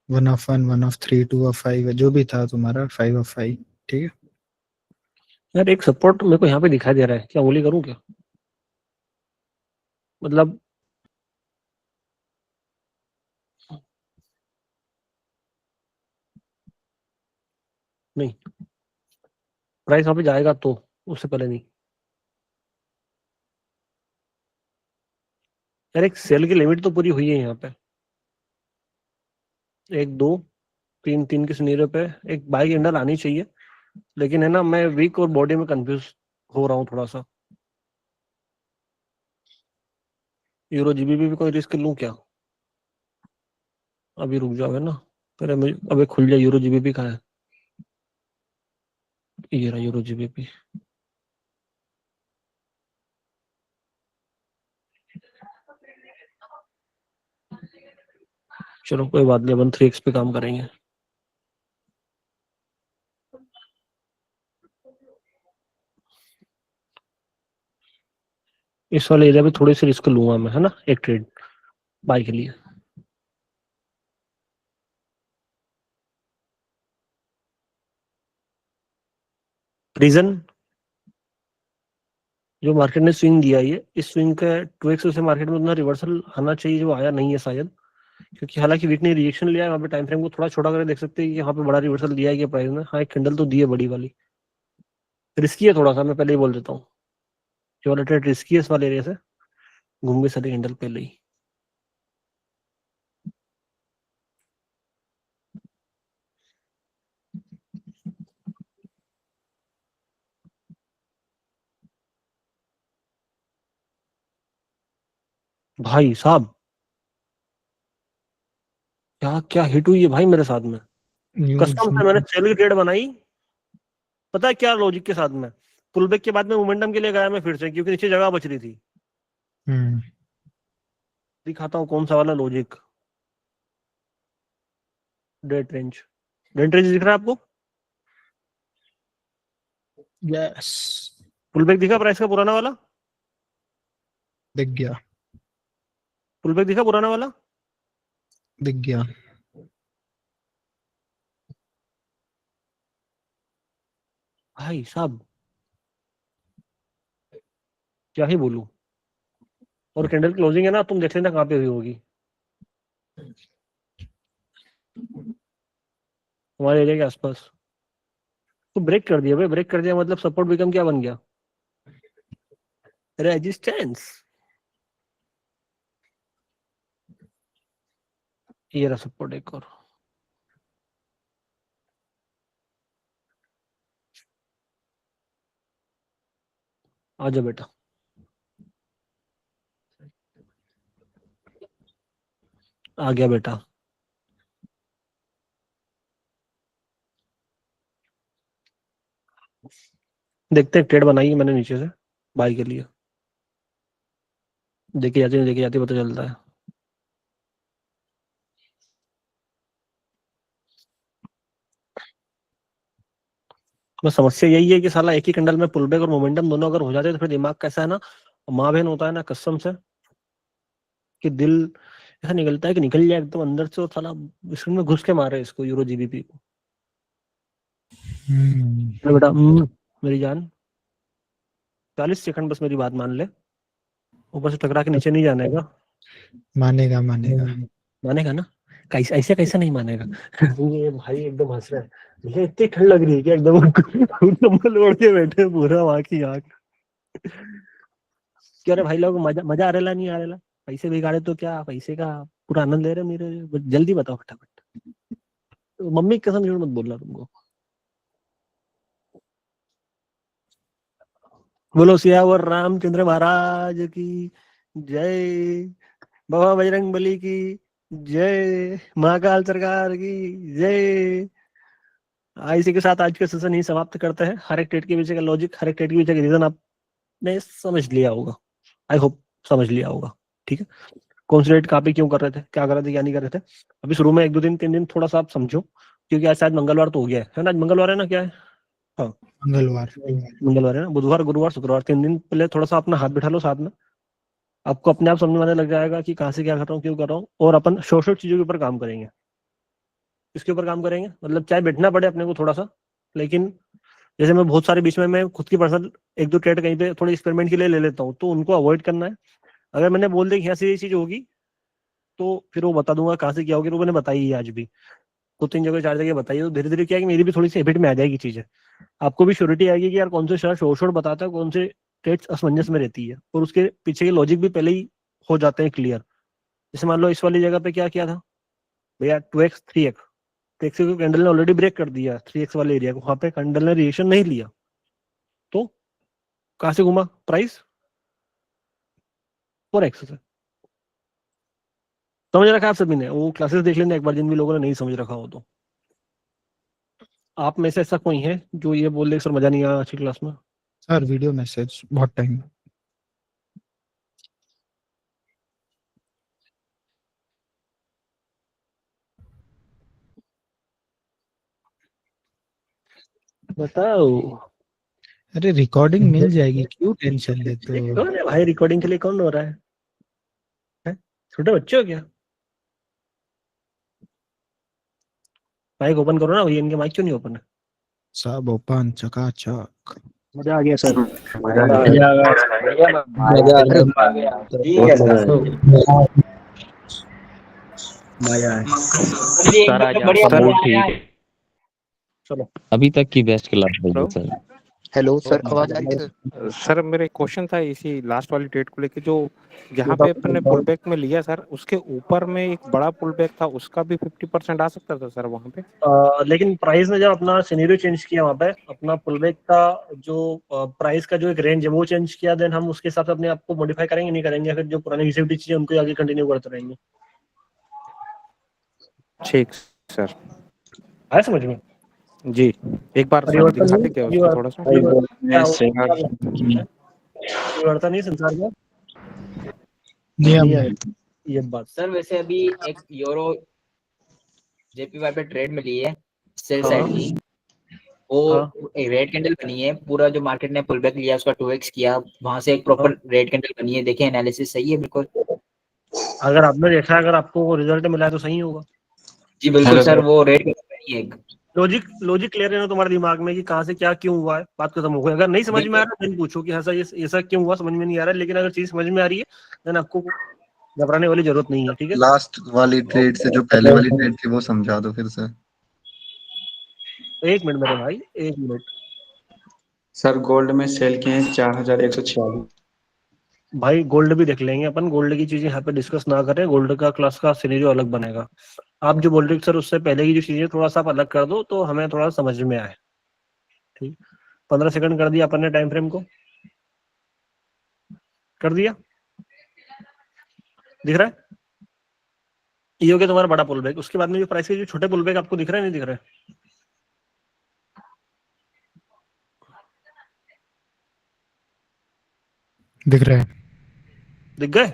1 of 1, 1 of 3, 2 of 5, जो भी था तुम्हारा 5 of 5। ठीक है यार एक सपोर्ट मेरे को यहाँ पे दिखाई दे रहा है, क्या उंगली करूँ क्या? मतलब नहीं, प्राइस वहां पे जाएगा तो, उससे पहले नहीं। यार एक सेल की लिमिट तो पूरी हुई है यहाँ पे। 1 2 3 3 के सिनेरियो पे एक बाई कैंडल आनी चाहिए, लेकिन है ना मैं वीक और बॉडी में कंफ्यूज हो रहा हूँ थोड़ा सा। यूरो जीबीपी भी कोई रिस्क लूं क्या? अभी रुक जाओगे ना, पहले मुझे अबे खुल जाए। यूरो जीबीपी कहाँ है? ये रहा यूरो जीबीपी। चलो कोई बात नहीं, अपन 3x पे काम करेंगे। इस वाले एरिया पे थोड़ी सी रिस्क लूंगा मैं, है ना, एक ट्रेड बाय के लिए। रीजन, जो मार्केट ने स्विंग दिया है, इस स्विंग का 2x से मार्केट में उतना रिवर्सल आना चाहिए जो आया नहीं है शायद, क्योंकि हालांकि वीक ने रिएक्शन लिया है वहाँ पे। टाइम फ्रेम को थोड़ा छोटा करके देख सकते हैं कि यहाँ पे बड़ा रिवर्सल दिया है कि प्राइस ने। हाँ एक कैंडल तो दी है बड़ी वाली। रिस्की है थोड़ा सा, मैं पहले ही बोल देता हूँ। जो वाला ट्रेड रिस्की है इस वाले एरिया से, घूम गई सारी कैंडल पहले ही। भाई साहब क्या क्या हिट हुई है भाई मेरे साथ में। कसम से मैंने सेल की ट्रेड बनाई, पता है क्या लॉजिक के साथ में? पुल बैक के बाद में मोमेंटम के लिए गया मैं फिर से, क्योंकि नीचे जगह बच रही थी। दिखाता हूँ कौन सा वाला logic. Date range, date range दिख रहा है आपको? यस पुल बैक दिखा प्राइस का पुराना वाला? दिख गया, पुल बैक दिखा पुराना वाला? दिख गया। भाई साहब क्या ही बोलूं। और कैंडल क्लोजिंग है ना, तुम देख लेना कहाँ पे हुई होगी। हमारे एरिया के आसपास। उसको ब्रेक कर दिया भाई, ब्रेक कर दिया मतलब सपोर्ट बिकम क्या बन गया, रेजिस्टेंस। ये रहा सपोर्ट एक और। आजा बेटा, आ गया बेटा। देखते हैं, ट्रेड बनाई है मैंने नीचे से बाई के लिए, देखी जाती नहीं देखी जाती पता चलता है। बस समस्या यही है कि साला एक ही कैंडल में पुल बैक और मोमेंटम दोनों अगर हो जाते तो फिर दिमाग कैसा है ना, माँ बहन होता है ना कसम से, कि दिल ऐसा निकलता है कि निकल जाए एकदम अंदर से और साला स्क्रीन में घुस के मारे इसको, यूरो जीबीपी को। अरे बेटा मेरी जान, 40 सेकंड बस मेरी बात मान ले, ऊपर से टकरा के नीचे नहीं जाने का। मानेगा मानेगा मानेगा ना, कैसे ऐसे कैसे नहीं मानेगा। ये भाई एकदम हंस रहा है, मुझे इतनी ठंड लग रही है कि एकदम कंबल ओढ़ के बैठे हैं पूरा वहां की आग। क्या रे भाई लोग, मजा मजा आ रहा नहीं आ रहा, पैसे बिगाड़े तो क्या, पैसे का पूरा आनंद ले रहे मेरे, जल्दी बताओ फटाफट। मम्मी की कसम झूठ मत बोलना तुमको। बोलो सियावर रामचंद्र महाराज की जय, बाबा बजरंग बली की जय, महाकाल सरकार की जय। इसी के साथ आज का सेशन ही समाप्त करते हैं। हर एक ट्रेड के पीछे का लॉजिक, हर एक ट्रेड के पीछे का रीजन आपने समझ लिया होगा, आई होप समझ लिया होगा। ठीक है, कौन सी ट्रेड कहाँ पे क्यों कर रहे थे, क्या कर रहे थे क्या नहीं कर रहे थे। अभी शुरू में 1 2 दिन 3 दिन थोड़ा सा आप समझो, क्योंकि आज शायद मंगलवार तो हो गया है ना, आज मंगलवार है ना, क्या है, हाँ मंगलवार है ना, बुधवार गुरुवार शुक्रवार 3 दिन पहले थोड़ा सा अपना हाथ बिठा लो साथ में, आपको अपने आप समझ में आने लग जाएगा कि कहाँ से क्या कर रहा हूँ क्यों कर रहा हूँ। और अपन छोटी छोटी चीजों के ऊपर काम करेंगे। इसके ऊपर काम करेंगे मतलब चाहे बैठना पड़े अपने को थोड़ा सा, लेकिन जैसे मैं बहुत सारे बीच में मैं खुद की पर्सनल 1 2 ट्रेड कहीं पे थोड़ी एक्सपेरिमेंट के लिए ले लेता हूँ, तो उनको अवॉइड करना है। अगर मैंने बोल दिया कि यहाँ से ये चीज होगी तो फिर वो बता दूंगा कहाँ से क्या होगी, तो मैंने बताई है आज भी 2 3 जगह 4 जगह बताई है। तो धीरे धीरे क्या है कि मेरी भी थोड़ी सी हैबिट में आ जाएगी चीजें, आपको भी श्योरिटी आएगी कि यार कौन से शोर शोर बताता है, कौन से ट्रेड्स असमंजस में रहती है, और उसके पीछे के लॉजिक भी पहले ही हो जाते हैं क्लियर। जैसे मान लो इस वाली जगह पे क्या किया था भैया, 2x 3x, तो एक्स को कैंडल ने ऑलरेडी ब्रेक कर दिया 3x वाले एरिया को, वहां पे कैंडल ने रिएक्शन नहीं लिया, तो कहां से घुमा प्राइस, 4x से। समझ रखा आप सभी ने, वो क्लासेस देख लेना एक बार जिन भी लोगों ने नहीं समझ रखा हो तो। आप में से ऐसा कोई है जो ये बोल दे सर मजा नहीं आया अच्छी क्लास में? सर वीडियो मैसेज बहुत टाइम। बताओ। अरे रिकॉर्डिंग मिल जाएगी, क्यों टेंशन लेते हो? कौन है भाई रिकॉर्डिंग के लिए, कौन हो रहा है? छोटे बच्चे हो क्या? माइक ओपन करो ना भैया, इनके माइक क्यों नहीं ओपन है? सब ओपन चकाचक। मजा आ गया सर, चलो अभी तक की बेस्ट क्लास है सर। हेलो सर, आवाज आ रही है सर? सर मेरे क्वेश्चन था इसी लास्ट वाली ट्रेड को लेके, जो जहाँ पे अपन ने पुल बैक में लिया सर, उसके ऊपर में एक बड़ा पुल बैक था, उसका भी 50% आ सकता था सर वहाँ पे। लेकिन प्राइस ने जब अपना सिनेरियो चेंज किया वहाँ पे, अपना पुलबैक का जो प्राइस का जो एक रेंज है वो चेंज किया, देन हम उसके हिसाब से अपने आप को मॉडिफाई करेंगे नहीं करेंगे, फिर जो पुरानी रिसेप्टी चीजें उनको आगे कंटिन्यू करते रहेंगे। ठीक सर, आया समझ में? जी एक बार सर दिखाते क्या उसका थोड़ा सा। परिवर्तन नहीं संसार का नियम है ये बात। सर वैसे अभी एक यूरो जेपीवाई पे ट्रेड मिली है सेल हाँ। साइड की, वो रेड कैंडल बनी है, पूरा जो मार्केट ने पुल बैक लिया उसका 2x किया, वहां से एक प्रॉपर रेड कैंडल बनी है। देखिए एनालिसिस सही है बिल्कुल। अगर आपने देखा, अगर आपको वो रिजल्ट मिला है तो सही होगा। जी बिल्कुल सर, वो रेड कैंडल बनी है। एक लॉजिक क्लियर है ना तुम्हारे दिमाग में कि कहाँ से क्या क्यों हुआ है, बात खत्म हो गई। अगर नहीं समझ में आ रहा है देन पूछो कि ऐसा ऐसा क्यों हुआ, समझ में नहीं आ रहा है, लेकिन अगर चीज समझ में आ रही है देन आपको घबराने वाली जरूरत नहीं है। ठीक है, लास्ट वाली ट्रेड से जो पहले वाली ट्रेड थी वो समझा दो फिर से। एक मिनट मेरे भाई, एक मिनट। सर गोल्ड में सेल किए हैं 4146। भाई गोल्ड भी देख लेंगे अपन, गोल्ड की चीजें यहाँ पे डिस्कस ना करें, गोल्ड का क्लास का सिनेरियो अलग बनेगा। आप जो बोल रहे हो सर उससे पहले की जो चीजें थोड़ा सा आप अलग कर दो तो हमें थोड़ा समझ में आए। ठीक, 15 सेकंड कर दिया अपन ने टाइम फ्रेम को, कर दिया, दिख रहा है? ये हो गया तुम्हारा बड़ा पुल बैक। उसके बाद में जो प्राइस के जो छोटे पुल बैक आपको दिख रहे हैं, नहीं दिख रहे? दिख रहा है। दिख गए?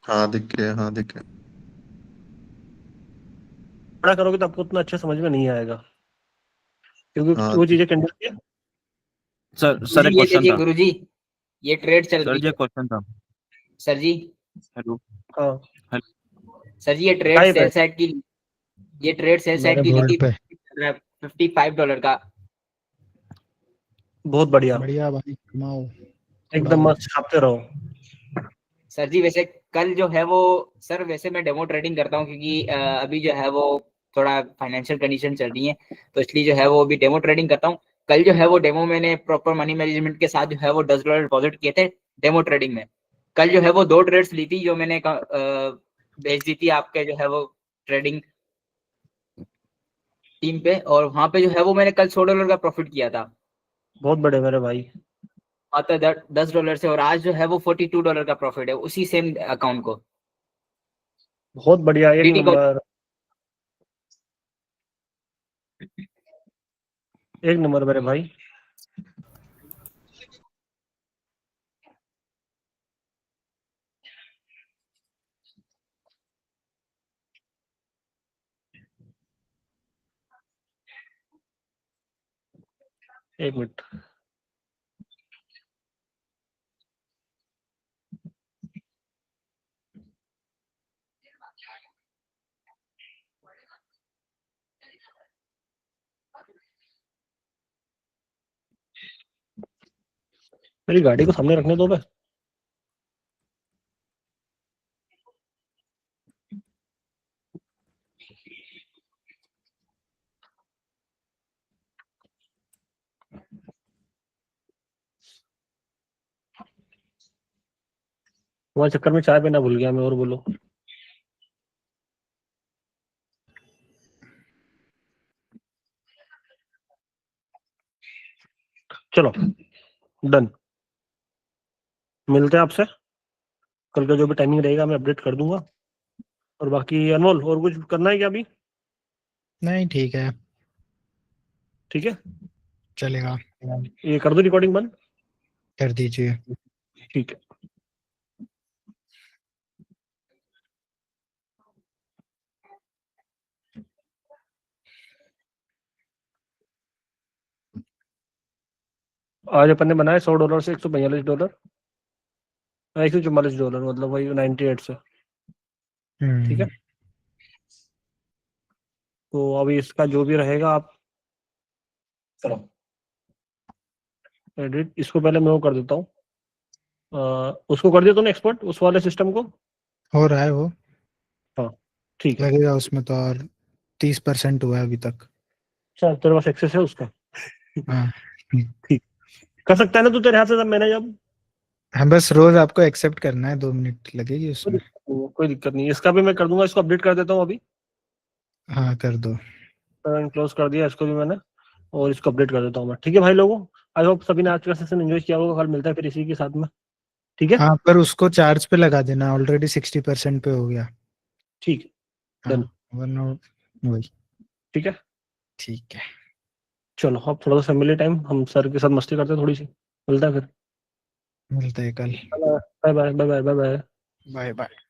हाँ दिख गया, हाँ दिख गया। बड़ा करोगे तो आपको उतना अच्छा समझ में नहीं आएगा, क्योंकि हाँ वो चीजें कंडक्ट किया। सर एक ये क्वेश्चन देखिए था। गुरुजी, ये ट्रेड चल सर रही जी है। एक क्वेश्चन था। सर जी, हेलो। हाँ हेलो। सर जी ये ट्रेड टाइप सेल है साइड की, ये ट्रेड सेल साइड मेरे की बोर्ड ली पे। थी $55 का। बहुत बढ़िया, बढ़िया भाई, कमाओ। एकदम उड़ाओ। मस्त, छापते रहो। सर जी वैसे कल जो है वो, सर वैसे मैं डेमो ट्रेडिंग करता हूँ क्योंकि अभी जो है वो थोड़ा फाइनेंशियल कंडीशन चल रही है, तो इसलिए जो है वो अभी डेमो ट्रेडिंग करता हूँ। कल जो है वो डेमो मैंने प्रॉपर मनी मैनेजमेंट के साथ जो है वो $10 डिपॉजिट किए थे डेमो ट्रेडिंग में। कल जो है वो 2 ट्रेड्स ली थी जो मैंने भेज दी थी आपके जो है वो ट्रेडिंग टीम पे, और वहां पे जो है वो मैंने कल $100 का प्रॉफिट किया था। बहुत बड़े मेरे भाई। आता $10 से, और आज जो है वो $42 का प्रॉफिट है उसी सेम अकाउंट को। बहुत बढ़िया, एक DT को नंबर, एक नंबर मेरे भाई। एक मिनट, मेरी गाड़ी को सामने रखने दो बे। तुम्हारे चक्कर में चाय पीना भूल गया मैं, और बोलो। चलो डन, मिलते हैं आपसे कल का जो भी टाइमिंग रहेगा मैं अपडेट कर दूंगा। और बाकी अनमोल और कुछ करना है क्या अभी? नहीं ठीक है, ठीक है, चलेगा। ये कर दो रिकॉर्डिंग बंद। कर दीजिए। ठीक है। आज अपन ने बनाया $100 से $142, $144, मतलब वही 98 से। ठीक है, तो अभी इसका जो भी रहेगा आप चलो एडिट, इसको पहले मैं वो कर देता हूँ, उसको कर दिया तूने एक्सपोर्ट उस वाले सिस्टम को? हो रहा है वो। हाँ ठीक है। लगेगा उसमें तो, और 30% हुआ है अभी तक। चल तेरे पास एक्सेस है उसका? हाँ ठीक, कर सकता है ना तू तेरे हाथ से, सब मैंने जब। हाँ, बस रोज आपको एक्सेप्ट करना है, 2 मिनट लगेगी उसमें। कोई दिक्कत नहीं, इसका भी मैं कर दूंगा, इसको अपडेट कर देता हूँ अभी। हाँ कर दो। क्लोज कर दिया इसको भी मैंने, और इसको अपडेट कर देता हूँ मैं। ठीक है भाई लोगों, आई होप सभी ने आज का सेशन एंजॉय किया होगा। कल मिलता है फिर इसी के साथ में, ठीक है? हाँ पर उसको चार्ज पे लगा देना, ऑलरेडी 60% पे हो गया। ठीक है, डन। वही। ठीक है, ठीक है। चलो अब थोड़ा सा फैमिली टाइम, हम सर के साथ मस्ती करते हैं थोड़ी सी, मिलता है फिर। मिलते हैं कल। Bye bye bye bye bye bye. Bye bye.